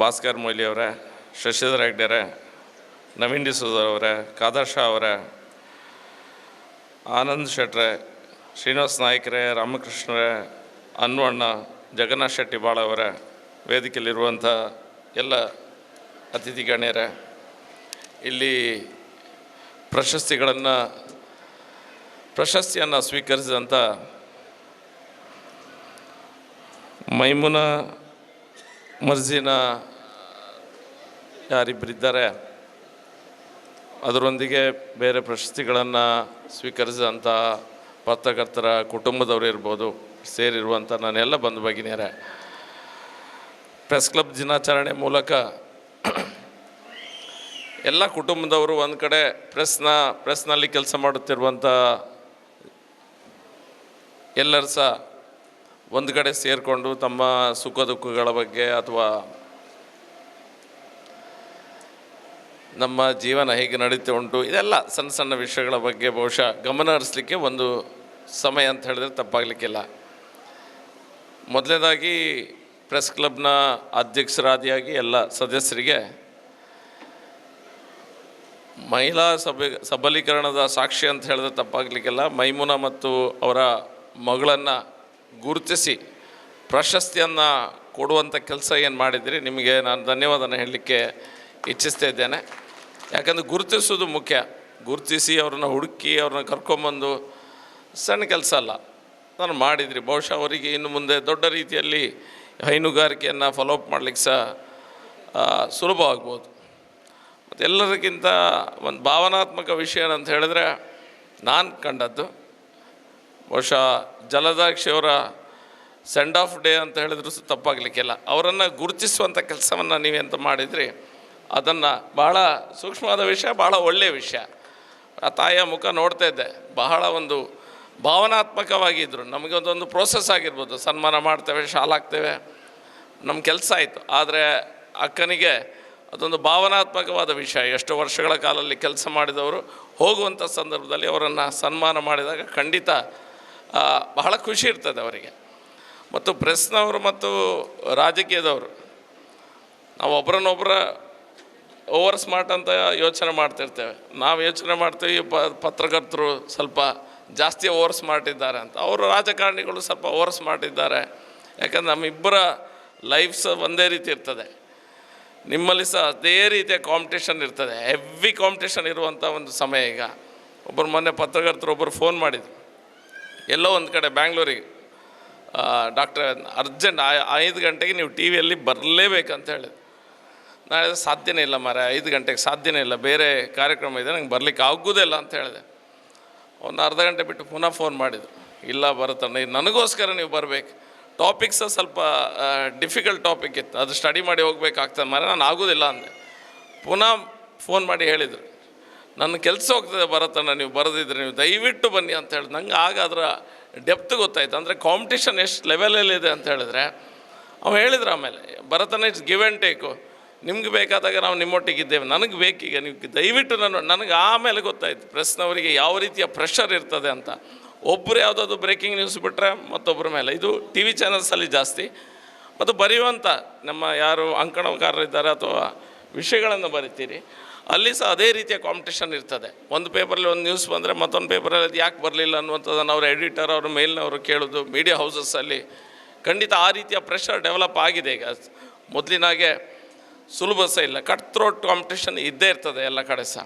ಭಾಸ್ಕರ್ ಮೊಯ್ಲಿ ಅವರ, ಶಶಿಧರ್ ಹೆಗ್ಡೆರೆ, ನವೀನ್ ಡಿಸೋಜ ಅವರ, ಕಾದರ್ ಶಾ ಅವರ, ಆನಂದ್ ಶೆಟ್ರೆ, ಶ್ರೀನಿವಾಸ್ ನಾಯ್ಕರೇ, ರಾಮಕೃಷ್ಣರೇ, ಅನ್ವಣ್ಣ, ಜಗನ್ನಾಥ್ ಶೆಟ್ಟಿ ಬಾಳ ಅವರ, ವೇದಿಕೆಯಲ್ಲಿರುವಂಥ ಎಲ್ಲ ಅತಿಥಿ ಗಣ್ಯರೇ, ಇಲ್ಲಿ ಪ್ರಶಸ್ತಿಯನ್ನು ಸ್ವೀಕರಿಸಿದಂಥ ಮೈಮುನಾ ಮರ್ಜಿನಾ ಯಾರಿಬ್ಬರಿದ್ದಾರೆ, ಅದರೊಂದಿಗೆ ಬೇರೆ ಪ್ರಶಸ್ತಿಗಳನ್ನು ಸ್ವೀಕರಿಸಿದಂಥ ಪತ್ರಕರ್ತರ ಕುಟುಂಬದವರು ಇರ್ಬೋದು, ಸೇರಿರುವಂಥ ನನ್ನೆಲ್ಲ ಬಂಧು ಭಗಿನಿಯರೇ, ಪ್ರೆಸ್ ಕ್ಲಬ್ ದಿನಾಚರಣೆ ಮೂಲಕ ಎಲ್ಲ ಕುಟುಂಬದವರು ಒಂದು ಕಡೆ ಪ್ರೆಸ್ನಲ್ಲಿ ಕೆಲಸ ಮಾಡುತ್ತಿರುವಂಥ ಎಲ್ಲರೂ ಸಹ ಒಂದು ಕಡೆ ಸೇರಿಕೊಂಡು ತಮ್ಮ ಸುಖ ದುಃಖಗಳ ಬಗ್ಗೆ ಅಥವಾ ನಮ್ಮ ಜೀವನ ಹೇಗೆ ನಡೀತಾ ಉಂಟು, ಇದೆಲ್ಲ ಸಣ್ಣ ಸಣ್ಣ ವಿಷಯಗಳ ಬಗ್ಗೆ ಬಹುಶಃ ಗಮನ ಹರಿಸಲಿಕ್ಕೆ ಒಂದು ಸಮಯ ಅಂತ ಹೇಳಿದ್ರೆ ತಪ್ಪಾಗಲಿಕ್ಕಿಲ್ಲ. ಮೊದಲನೇದಾಗಿ ಪ್ರೆಸ್ ಕ್ಲಬ್ನ ಅಧ್ಯಕ್ಷರಾದಿಯಾಗಿ ಎಲ್ಲ ಸದಸ್ಯರಿಗೆ ಮಹಿಳಾ ಸಬಲೀಕರಣದ ಸಾಕ್ಷಿ ಅಂತ ಹೇಳಿದ್ರೆ ತಪ್ಪಾಗಲಿಕ್ಕಿಲ್ಲ. ಮೈಮುನಾ ಮತ್ತು ಅವರ ಮಗಳನ್ನು ಗುರುತಿಸಿ ಪ್ರಶಸ್ತಿಯನ್ನು ಕೊಡುವಂಥ ಕೆಲಸ ಏನು ಮಾಡಿದಿರಿ, ನಿಮಗೆ ನಾನು ಧನ್ಯವಾದನ ಹೇಳಲಿಕ್ಕೆ ಇಚ್ಛಿಸ್ತಾ ಇದ್ದೇನೆ. ಯಾಕಂದರೆ ಗುರುತಿಸೋದು ಮುಖ್ಯ. ಗುರುತಿಸಿ ಅವ್ರನ್ನ ಹುಡುಕಿ ಅವ್ರನ್ನ ಕರ್ಕೊಂಬಂದು ಸಣ್ಣ ಕೆಲಸ ಅಲ್ಲ, ನಾನು ಮಾಡಿದ್ರಿ. ಬಹುಶಃ ಅವರಿಗೆ ಇನ್ನು ಮುಂದೆ ದೊಡ್ಡ ರೀತಿಯಲ್ಲಿ ಹೈನುಗಾರಿಕೆಯನ್ನು ಫಾಲೋಅಪ್ ಮಾಡಲಿಕ್ಕೆ ಸಹ ಸುಲಭವಾಗ್ಬೋದು. ಮತ್ತು ಎಲ್ಲರಿಗಿಂತ ಒಂದು ಭಾವನಾತ್ಮಕ ವಿಷಯ ಅಂತ ಹೇಳಿದ್ರೆ ನಾನು ಕಂಡದ್ದು ಬಹುಶಃ ಜಲದಾಕ್ಷಿಯವರ ಸೆಂಡ್ ಆಫ್ ಡೇ ಅಂತ ಹೇಳಿದ್ರು ಸಹ ತಪ್ಪಾಗಲಿಕ್ಕಿಲ್ಲ. ಅವರನ್ನು ಗುರುತಿಸುವಂಥ ಕೆಲಸವನ್ನು ನೀವೆಂತ ಮಾಡಿದ್ರಿ, ಅದನ್ನು ಭಾಳ ಸೂಕ್ಷ್ಮವಾದ ವಿಷಯ, ಭಾಳ ಒಳ್ಳೆಯ ವಿಷಯ. ಆ ತಾಯಿಯ ಮುಖ ನೋಡ್ತಾ ಇದ್ದೆ, ಬಹಳ ಒಂದು ಭಾವನಾತ್ಮಕವಾಗಿದ್ದರು. ನಮಗೆ ಒಂದೊಂದು ಪ್ರೋಸೆಸ್ ಆಗಿರ್ಬೋದು, ಸನ್ಮಾನ ಮಾಡ್ತೇವೆ, ಶಾಲಾಗ್ತೇವೆ, ನಮ್ಮ ಕೆಲಸ ಆಯಿತು. ಆದರೆ ಅಕ್ಕನಿಗೆ ಅದೊಂದು ಭಾವನಾತ್ಮಕವಾದ ವಿಷಯ. ಎಷ್ಟು ವರ್ಷಗಳ ಕಾಲದಲ್ಲಿ ಕೆಲಸ ಮಾಡಿದವರು ಹೋಗುವಂಥ ಸಂದರ್ಭದಲ್ಲಿ ಅವರನ್ನು ಸನ್ಮಾನ ಮಾಡಿದಾಗ ಖಂಡಿತ ಬಹಳ ಖುಷಿ ಇರ್ತದೆ ಅವರಿಗೆ. ಮತ್ತು ಪ್ರೆಸ್ನವರು ಮತ್ತು ರಾಜಕೀಯದವರು ನಾವು ಒಬ್ಬರನ್ನೊಬ್ಬರ ಓವರ್ ಸ್ಮಾರ್ಟ್ ಅಂತ ಯೋಚನೆ ಮಾಡ್ತಿರ್ತೇವೆ. ನಾವು ಯೋಚನೆ ಮಾಡ್ತೀವಿ ಪತ್ರಕರ್ತರು ಸ್ವಲ್ಪ ಜಾಸ್ತಿ ಓವರ್ ಸ್ಮಾರ್ಟ್ ಇದ್ದಾರೆ ಅಂತ. ಅವರು ರಾಜಕಾರಣಿಗಳು ಸ್ವಲ್ಪ ಓವರ್ ಸ್ಮಾರ್ಟ್ ಇದ್ದಾರೆ. ಯಾಕಂದ್ರೆ ನಮ್ಮಿಬ್ಬರ ಲೈಫ್ಸ್ ಒಂದೇ ರೀತಿ ಇರ್ತದೆ. ನಿಮ್ಮಲ್ಲಿ ಸಹ ಅದೇ ರೀತಿಯ ಕಾಂಪಿಟೇಷನ್ ಇರ್ತದೆ, ಹೆವಿ ಕಾಂಪಿಟೇಷನ್ ಇರುವಂಥ ಒಂದು ಸಮಯ ಈಗ. ಒಬ್ಬರು ಮೊನ್ನೆ ಪತ್ರಕರ್ತರು ಒಬ್ಬರು ಫೋನ್ ಮಾಡಿದರು, ಎಲ್ಲೋ ಒಂದು ಕಡೆ ಬ್ಯಾಂಗ್ಳೂರಿಗೆ, ಡಾಕ್ಟರ್ ಅರ್ಜೆಂಟ್ 5 ಗಂಟೆಗೆ ನೀವು ಟಿ ವಿಯಲ್ಲಿ ಬರಲೇಬೇಕಂತ ಹೇಳಿದ್ರು. ನಾನು ಹೇಳಿದೆ ಸಾಧ್ಯನೇ ಇಲ್ಲ ಮಾರೆ, 5 ಗಂಟೆಗೆ ಸಾಧ್ಯನೇ ಇಲ್ಲ, ಬೇರೆ ಕಾರ್ಯಕ್ರಮ ಇದೆ, ನಂಗೆ ಬರಲಿಕ್ಕೆ ಆಗೋದೇ ಇಲ್ಲ ಅಂತ ಹೇಳಿದೆ. ಒಂದು ಅರ್ಧ ಗಂಟೆ ಬಿಟ್ಟು ಪುನಃ ಫೋನ್ ಮಾಡಿದರು, ಇಲ್ಲ ಬರುತ್ತಣ್ಣ, ನನಗೋಸ್ಕರ ನೀವು ಬರಬೇಕು, ಟಾಪಿಕ್ಸ ಸ್ವಲ್ಪ ಡಿಫಿಕಲ್ಟ್ ಟಾಪಿಕ್ ಇತ್ತು, ಅದು ಸ್ಟಡಿ ಮಾಡಿ ಹೋಗ್ಬೇಕಾಗ್ತದೆ ಮಾರೆ, ನಾನು ಆಗೋದಿಲ್ಲ ಅಂದೆ. ಪುನಃ ಫೋನ್ ಮಾಡಿ ಹೇಳಿದರು, ನನ್ನ ಕೆಲಸ ಹೋಗ್ತದೆ ಬರುತ್ತಣ್ಣ, ನೀವು ಬರೆದಿದ್ರೆ ನೀವು ದಯವಿಟ್ಟು ಬನ್ನಿ ಅಂತ ಹೇಳಿ. ನಂಗೆ ಆಗ ಅದರ ಡೆಪ್ತ್ ಗೊತ್ತಾಯ್ತು. ಅಂದರೆ ಕಾಂಪಿಟೇಷನ್ ಎಷ್ಟು ಲೆವೆಲಲ್ಲಿದೆ ಅಂತ ಹೇಳಿದ್ರೆ ಅವ ಹೇಳಿದ್ರು ಆಮೇಲೆ ಭರತನ ಇಟ್ಸ್ ಗಿವ್ ಆ್ಯಂಡ್ ಟೇಕು. ನಿಮ್ಗೆ ಬೇಕಾದಾಗ ನಾವು ನಿಮ್ಮೊಟ್ಟಿಗಿದ್ದೇವೆ, ನನಗೆ ಬೇಕೀಗ, ನೀವು ದಯವಿಟ್ಟು ನನಗೆ ಆಮೇಲೆ ಗೊತ್ತಾಯ್ತು ಪ್ರೆಸ್ನವರಿಗೆ ಯಾವ ರೀತಿಯ ಪ್ರೆಷರ್ ಇರ್ತದೆ ಅಂತ. ಒಬ್ಬರು ಯಾವುದಾದ್ರು ಬ್ರೇಕಿಂಗ್ ನ್ಯೂಸ್ ಬಿಟ್ಟರೆ ಮತ್ತೊಬ್ಬರ ಮೇಲೆ, ಇದು ಟಿ ವಿ ಚಾನಲ್ಸಲ್ಲಿ ಜಾಸ್ತಿ. ಮತ್ತು ಬರೆಯುವಂಥ ನಮ್ಮ ಯಾರು ಅಂಕಣಕಾರರಿದ್ದಾರೆ ಅಥವಾ ವಿಷಯಗಳನ್ನು ಬರಿತೀರಿ, ಅಲ್ಲಿ ಸಹ ಅದೇ ರೀತಿಯ ಕಾಂಪಿಟೇಷನ್ ಇರ್ತದೆ. ಒಂದು ಪೇಪರಲ್ಲಿ ಒಂದು ನ್ಯೂಸ್ ಬಂದರೆ ಮತ್ತೊಂದು ಪೇಪರಲ್ಲಿ ಅದು ಯಾಕೆ ಬರಲಿಲ್ಲ ಅನ್ನುವಂಥದ್ದನ್ನು ಅವ್ರ ಎಡಿಟರ್, ಅವ್ರ ಮೇಲ್ನವರು ಕೇಳೋದು, ಮೀಡಿಯಾ ಹೌಸಸ್ಸಲ್ಲಿ ಖಂಡಿತ ಆ ರೀತಿಯ ಪ್ರೆಷರ್ ಡೆವಲಪ್ ಆಗಿದೆ. ಈಗ ಮೊದಲಿನಾಗೆ ಸುಲಭ ಸಹ ಇಲ್ಲ, ಕಟ್ ಥ್ರೋಟ್ ಕಾಂಪಿಟೇಷನ್ ಇದ್ದೇ ಇರ್ತದೆ ಎಲ್ಲ ಕಡೆ ಸಹ.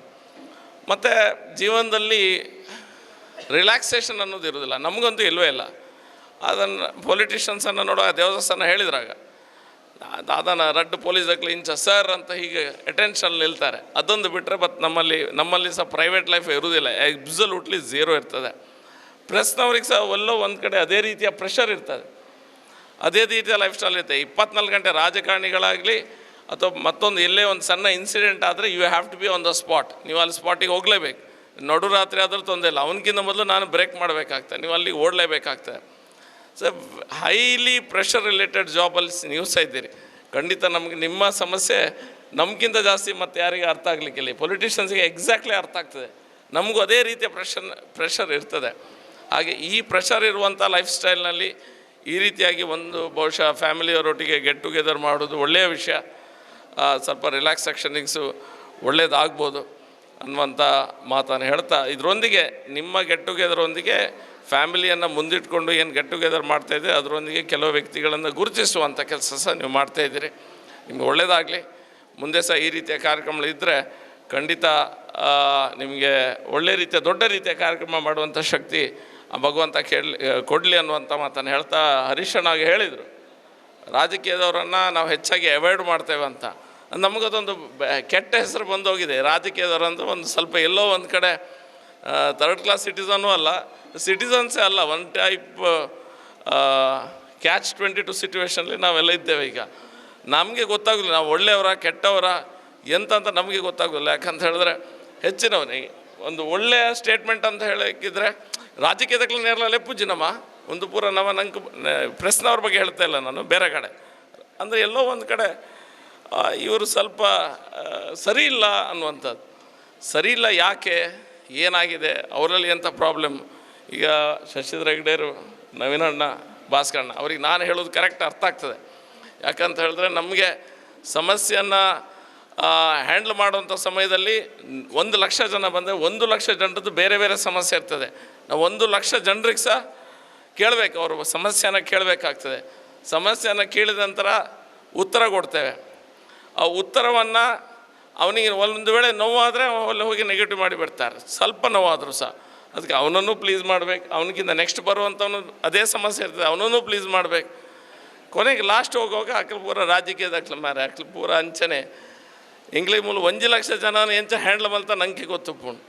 ಮತ್ತು ಜೀವನದಲ್ಲಿ ರಿಲ್ಯಾಕ್ಸೇಷನ್ ಅನ್ನೋದು ಇರೋದಿಲ್ಲ, ನಮಗಂತೂ ಇಲ್ಲವೇ ಇಲ್ಲ. ಅದನ್ನು ಪೊಲಿಟಿಷಿಯನ್ಸನ್ನು ನೋಡುವಾಗ ದೇವದಾಸನ ಹೇಳಿದ್ರಾಗ ಅದನ್ನು ರಡ್ಡು ಪೊಲೀಸಕ್ಕೆ ಇಂಚ ಸರ್ ಅಂತ ಹೀಗೆ ಅಟೆನ್ಷನ್ ನಿಲ್ತಾರೆ. ಅದೊಂದು ಬಿಟ್ಟರೆ ಮತ್ತು ನಮ್ಮಲ್ಲಿ ಸಹ ಪ್ರೈವೇಟ್ ಲೈಫ್ ಇರೋದಿಲ್ಲ, ಅಬ್ಸಲ್ಯೂಟ್ಲಿ ಝೀರೋ ಇರ್ತದೆ. ಪ್ರೆಸ್ನವ್ರಿಗೆ ಸಹ ಎಲ್ಲೋ ಒಂದು ಕಡೆ ಅದೇ ರೀತಿಯ ಪ್ರೆಷರ್ ಇರ್ತದೆ, ಅದೇ ರೀತಿಯ ಲೈಫ್ ಸ್ಟೈಲ್ ಇರುತ್ತೆ. 24 ಗಂಟೆ ರಾಜಕಾರಣಿಗಳಾಗಲಿ ಅಥವಾ ಮತ್ತೊಂದು ಎಲ್ಲೇ ಒಂದು ಸಣ್ಣ ಇನ್ಸಿಡೆಂಟ್ ಆದರೆ you have to be on the spot. ನೀವು ಅಲ್ಲಿ ಸ್ಪಾಟಿಗೆ ಹೋಗಲೇಬೇಕು. ನಡು ರಾತ್ರಿ ಆದರೂ ತೊಂದರೆ ಇಲ್ಲ, ಅವನಕ್ಕಿಂತ ಮೊದಲು ನಾನು ಬ್ರೇಕ್ ಮಾಡಬೇಕಾಗ್ತದೆ, ನೀವು ಅಲ್ಲಿಗೆ ಓಡಲೇಬೇಕಾಗ್ತದೆ. ಸೊ ಹೈಲಿ ಪ್ರೆಷರ್ ರಿಲೇಟೆಡ್ ಜಾಬಲ್ಲಿ ನೀವು ಸಹ ಇದ್ದೀರಿ. ಖಂಡಿತ ನಮಗೆ ನಿಮ್ಮ ಸಮಸ್ಯೆ ನಮಗಿಂತ ಜಾಸ್ತಿ ಮತ್ತು ಯಾರಿಗೆ ಅರ್ಥ ಆಗಲಿಕ್ಕಿಲ್ಲ. ಪೊಲಿಟಿಷಿಯನ್ಸ್ಗೆ ಎಕ್ಸಾಕ್ಟ್ಲಿ ಅರ್ಥ ಆಗ್ತದೆ, ನಮಗೂ ಅದೇ ರೀತಿಯ ಪ್ರೆಷರ್ ಇರ್ತದೆ. ಹಾಗೆ ಈ ಪ್ರೆಷರ್ ಇರುವಂಥ ಲೈಫ್ ಸ್ಟೈಲ್ನಲ್ಲಿ ಈ ರೀತಿಯಾಗಿ ಒಂದು ಬಹುಶಃ ಫ್ಯಾಮಿಲಿಯವರೊಟ್ಟಿಗೆ ಗೆಟ್ ಟುಗೆದರ್ ಮಾಡೋದು ಒಳ್ಳೆಯ ವಿಷಯ. ಸ್ವಲ್ಪ ರಿಲ್ಯಾಕ್ಸೇಷನಿಗ್ಸು ಒಳ್ಳೆಯದಾಗ್ಬೋದು ಅನ್ನುವಂಥ ಮಾತನ್ನು ಹೇಳ್ತಾ, ಇದರೊಂದಿಗೆ ನಿಮ್ಮ ಗೆಟ್ ಟುಗೆದರೊಂದಿಗೆ ಫ್ಯಾಮಿಲಿಯನ್ನು ಮುಂದಿಟ್ಕೊಂಡು ಏನು ಗೆಟ್ ಟುಗೆದರ್ ಮಾಡ್ತಾಯಿದ್ದೆ ಅದರೊಂದಿಗೆ ಕೆಲವು ವ್ಯಕ್ತಿಗಳನ್ನು ಗುರುತಿಸುವಂಥ ಕೆಲಸ ಸಹ ನೀವು ಮಾಡ್ತಾಯಿದ್ದೀರಿ. ನಿಮಗೆ ಒಳ್ಳೆಯದಾಗಲಿ. ಮುಂದೆ ಸಹ ಈ ರೀತಿಯ ಕಾರ್ಯಕ್ರಮಗಳಿದ್ದರೆ ಖಂಡಿತ ನಿಮಗೆ ಒಳ್ಳೆಯ ರೀತಿಯ ದೊಡ್ಡ ರೀತಿಯ ಕಾರ್ಯಕ್ರಮ ಮಾಡುವಂಥ ಶಕ್ತಿ ಭಗವಂತ ಕೊಡಲಿ ಅನ್ನುವಂಥ ಮಾತನ್ನು ಹೇಳ್ತಾ, ಹರೀಶನಾಗಿ ಹೇಳಿದರು ರಾಜಕೀಯದವರನ್ನು ನಾವು ಹೆಚ್ಚಾಗಿ ಅವಾಯ್ಡ್ ಮಾಡ್ತೇವೆ ಅಂತ. ನಮಗದೊಂದು ಕೆಟ್ಟ ಹೆಸರು ಬಂದೋಗಿದೆ. ರಾಜಕೀಯದವರು ಅಂದರೆ ಒಂದು ಸ್ವಲ್ಪ ಎಲ್ಲೋ ಒಂದು ಕಡೆ ಥರ್ಡ್ ಕ್ಲಾಸ್ ಸಿಟಿಸನ್ನೂ ಅಲ್ಲ, ಸಿಟಿಸನ್ಸೇ ಅಲ್ಲ, ಒನ್ ಟೈಪ್ ಕ್ಯಾಚ್ 22 ಸಿಚುವೇಷನಲ್ಲಿ ನಾವೆಲ್ಲ ಇದ್ದೇವೆ. ಈಗ ನಮಗೆ ಗೊತ್ತಾಗೋದಿಲ್ಲ ನಾವು ಒಳ್ಳೆಯವರ ಕೆಟ್ಟವರ ಎಂತಂತ ನಮಗೆ ಗೊತ್ತಾಗೋದಿಲ್ಲ. ಯಾಕಂತ ಹೇಳಿದ್ರೆ ಹೆಚ್ಚಿನವನಿಗೆ ಒಂದು ಒಳ್ಳೆಯ ಸ್ಟೇಟ್ಮೆಂಟ್ ಅಂತ ಹೇಳಕ್ಕಿದ್ರೆ ರಾಜಕೀಯದಕ್ಕೆ ನೇರಲೇ ಪೂಜ್ಯನಮ್ಮ ಒಂದು ಪೂರ ನಂಗೆ ಪ್ರೆಸ್ನವ್ರ ಬಗ್ಗೆ ಹೇಳ್ತಾ ಇಲ್ಲ ನಾನು, ಬೇರೆ ಕಡೆ ಅಂದರೆ ಎಲ್ಲೋ ಒಂದು ಕಡೆ ಇವರು ಸ್ವಲ್ಪ ಸರಿ ಇಲ್ಲ ಅನ್ನುವಂಥದ್ದು. ಸರಿ ಇಲ್ಲ, ಯಾಕೆ, ಏನಾಗಿದೆ, ಅವರಲ್ಲಿ ಎಂಥ ಪ್ರಾಬ್ಲಮ್. ಈಗ ಶಶಿಧರ್ ಹೆಗ್ಡೆಯರು, ನವೀನಣ್ಣ, ಭಾಸ್ಕರಣ್ಣ ಅವ್ರಿಗೆ ನಾನು ಹೇಳೋದು ಕರೆಕ್ಟ್ ಅರ್ಥ ಆಗ್ತದೆ. ಯಾಕಂತ ಹೇಳಿದ್ರೆ ನಮಗೆ ಸಮಸ್ಯೆಯನ್ನು ಹ್ಯಾಂಡ್ಲ್ ಮಾಡುವಂಥ ಸಮಯದಲ್ಲಿ 1 ಲಕ್ಷ ಜನ ಬಂದರೆ 1 ಲಕ್ಷ ಜನರದ್ದು ಬೇರೆ ಬೇರೆ ಸಮಸ್ಯೆ ಇರ್ತದೆ. ನಾವು 1 ಲಕ್ಷ ಜನರಿಗೆ ಸಹ ಕೇಳಬೇಕು, ಅವರು ಸಮಸ್ಯೆನ ಕೇಳಬೇಕಾಗ್ತದೆ. ಸಮಸ್ಯೆನ ಕೇಳಿದ ನಂತರ ಉತ್ತರ ಕೊಡ್ತೇವೆ. ಆ ಉತ್ತರವನ್ನು ಅವನಿಗೆ ಒಂದು ವೇಳೆ ನೋವಾದರೆ ಅಲ್ಲಿ ಹೋಗಿ ನೆಗೆಟಿವ್ ಮಾಡಿ ಬಿಡ್ತಾರೆ, ಸ್ವಲ್ಪ ನೋವಾದರೂ ಸಹ. ಅದಕ್ಕೆ ಅವನನ್ನು ಪ್ಲೀಸ್ ಮಾಡಬೇಕು, ಅವನಿಗಿಂತ ನೆಕ್ಸ್ಟ್ ಬರುವಂಥವನು ಅದೇ ಸಮಸ್ಯೆ ಇರ್ತದೆ, ಅವನನ್ನು ಪ್ಲೀಸ್ ಮಾಡಬೇಕು. ಕೊನೆಗೆ ಲಾಸ್ಟ್ ಹೋಗುವಾಗ ಅಕ್ಕಲ್ ಪೂರ ರಾಜಕೀಯದ ಅಕ್ಕಲ್ ಪೂರ ಅಂಚನೆ ಇಂಗ್ಲೀಷ್ ಮೂಲ 1 ಲಕ್ಷ ಜನ ಎಂಚ ಹ್ಯಾಂಡ್ಲ್ ಮಲ್ತ ನಂಗೆ ಗೊತ್ತುಪ್ಪುಂಡು.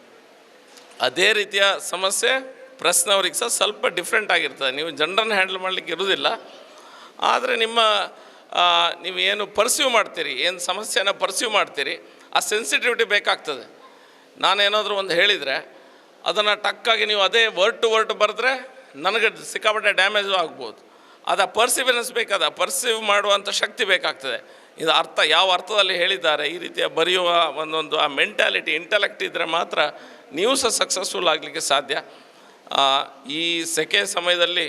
ಅದೇ ರೀತಿಯ ಸಮಸ್ಯೆ ಪ್ರೆಸ್ನವ್ರಿಗೆ ಸಹ ಸ್ವಲ್ಪ ಡಿಫ್ರೆಂಟ್ ಆಗಿರ್ತದೆ. ನೀವು ಜನರನ್ನು ಹ್ಯಾಂಡಲ್ ಮಾಡಲಿಕ್ಕೆ ಇರೋದಿಲ್ಲ, ಆದರೆ ನೀವು ಏನು ಪರ್ಸ್ಯೂ ಮಾಡ್ತೀರಿ, ಏನು ಸಮಸ್ಯೆನ ಪರ್ಸ್ಯೂ ಮಾಡ್ತೀರಿ, ಆ ಸೆನ್ಸಿಟಿವಿಟಿ ಬೇಕಾಗ್ತದೆ. ನಾನೇನಾದರೂ ಒಂದು ಹೇಳಿದರೆ ಅದನ್ನು ಟಕ್ಕಾಗಿ ನೀವು ಅದೇ ವರ್ಡ್ ಟು ವರ್ಡ್ ಬರೆದ್ರೆ ನನಗೆ ಸಿಕ್ಕಾಪಟ್ಟೆ ಡ್ಯಾಮೇಜು ಆಗ್ಬೋದು. ಅದು ಪರ್ಸಿವಿರೆನ್ಸ್ ಬೇಕಾದ ಪರ್ಸೀವ್ ಮಾಡುವಂಥ ಶಕ್ತಿ ಬೇಕಾಗ್ತದೆ. ಇದು ಅರ್ಥ ಯಾವ ಅರ್ಥದಲ್ಲಿ ಹೇಳಿದ್ದಾರೆ, ಈ ರೀತಿಯ ಬರೆಯುವ ಒಂದೊಂದು ಆ ಮೆಂಟ್ಯಾಲಿಟಿ, ಇಂಟೆಲೆಕ್ಟ್ ಇದ್ದರೆ ಮಾತ್ರ ನೀವು ಸಹ ಸಕ್ಸಸ್ಫುಲ್ ಆಗಲಿಕ್ಕೆ ಸಾಧ್ಯ. ಈ ಸೆಕೆ ಸಮಯದಲ್ಲಿ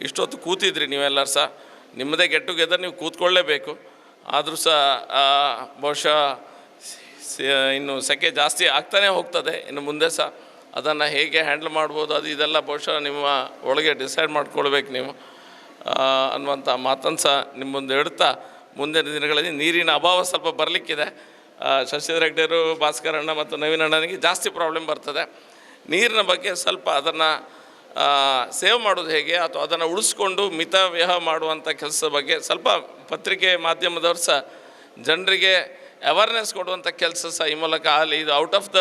ಇಷ್ಟೊತ್ತು ಕೂತಿದ್ರಿ ನೀವೆಲ್ಲರೂ ಸಹ, ನಿಮ್ಮದೇ ಗೆಟ್ ಟುಗೆದರ್ ನೀವು ಕೂತ್ಕೊಳ್ಳೇಬೇಕು. ಆದರೂ ಸಹ ಬಹುಶಃ ಇನ್ನು ಸೆಕೆ ಜಾಸ್ತಿ ಆಗ್ತಾನೇ ಹೋಗ್ತದೆ ಇನ್ನು ಮುಂದೆ ಸಹ. ಅದನ್ನು ಹೇಗೆ ಹ್ಯಾಂಡಲ್ ಮಾಡ್ಬೋದು ಅದು ಇದೆಲ್ಲ ಬಹುಶಃ ನಿಮ್ಮ ಒಳಗೆ ಡಿಸೈಡ್ ಮಾಡ್ಕೊಳ್ಬೇಕು ನೀವು ಅನ್ನುವಂಥ ಮಾತನ್ನು ಸಹ ನಿಮ್ಮ ಮುಂದೆ ಇಡ್ತಾ, ಮುಂದಿನ ದಿನಗಳಲ್ಲಿ ನೀರಿನ ಅಭಾವ ಸ್ವಲ್ಪ ಬರಲಿಕ್ಕಿದೆ. ಶಶಿಧರ್ ಹೆಗ್ಡೆಯರು, ಭಾಸ್ಕರಣ್ಣ ಮತ್ತು ನವೀನಣ್ಣನಿಗೆ ಜಾಸ್ತಿ ಪ್ರಾಬ್ಲಮ್ ಬರ್ತದೆ. ನೀರಿನ ಬಗ್ಗೆ ಸ್ವಲ್ಪ ಅದನ್ನು ಸೇವ್ ಮಾಡೋದು ಹೇಗೆ ಅಥವಾ ಅದನ್ನು ಉಳಿಸ್ಕೊಂಡು ಮಿತವ್ಯಯ ಮಾಡುವಂಥ ಕೆಲಸದ ಬಗ್ಗೆ ಸ್ವಲ್ಪ ಪತ್ರಿಕೆ ಮಾಧ್ಯಮದವ್ರು ಸಹ ಜನರಿಗೆ ಅವೇರ್ನೆಸ್ ಕೊಡುವಂಥ ಕೆಲಸ ಸಹ ಈ ಮೂಲಕ ಆಗಲಿ. ಇದು ಔಟ್ ಆಫ್ ದ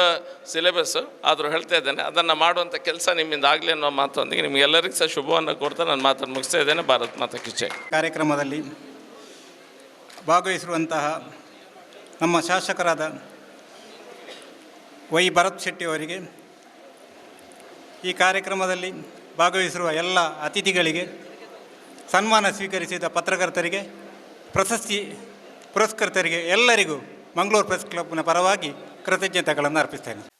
ಸಿಲೆಬಸ್ಸು ಆದರೂ ಹೇಳ್ತಾ ಇದ್ದೇನೆ, ಅದನ್ನು ಮಾಡುವಂಥ ಕೆಲಸ ನಿಮ್ಮಿಂದ ಆಗಲಿ ಅನ್ನೋ ಮಾತೊಂದಿಗೆ ನಿಮಗೆಲ್ಲರಿಗೂ ಸಹ ಶುಭವನ್ನು ಕೊಡ್ತಾ ನಾನು ಮಾತನ್ನು ಮುಗಿಸ್ತಾ ಇದ್ದೇನೆ. ಭಾರತ್ ಮಾತಾ ಕಿ ಜೈ. ಕಾರ್ಯಕ್ರಮದಲ್ಲಿ ಭಾಗವಹಿಸಿರುವಂತಹ ನಮ್ಮ ಶಾಸಕರಾದ ವೈ ಭರತ್ ಶೆಟ್ಟಿ ಅವರಿಗೆ, ಈ ಕಾರ್ಯಕ್ರಮದಲ್ಲಿ ಭಾಗವಹಿಸಿರುವ ಎಲ್ಲ ಅತಿಥಿಗಳಿಗೆ, ಸನ್ಮಾನ ಸ್ವೀಕರಿಸಿದ ಪತ್ರಕರ್ತರಿಗೆ, ಪ್ರಶಸ್ತಿ ಪುರಸ್ಕೃತರಿಗೆ ಎಲ್ಲರಿಗೂ ಮಂಗಳೂರು ಪ್ರೆಸ್ ಕ್ಲಬ್ನ ಪರವಾಗಿ ಕೃತಜ್ಞತೆಗಳನ್ನು ಅರ್ಪಿಸ್ತೇನೆ.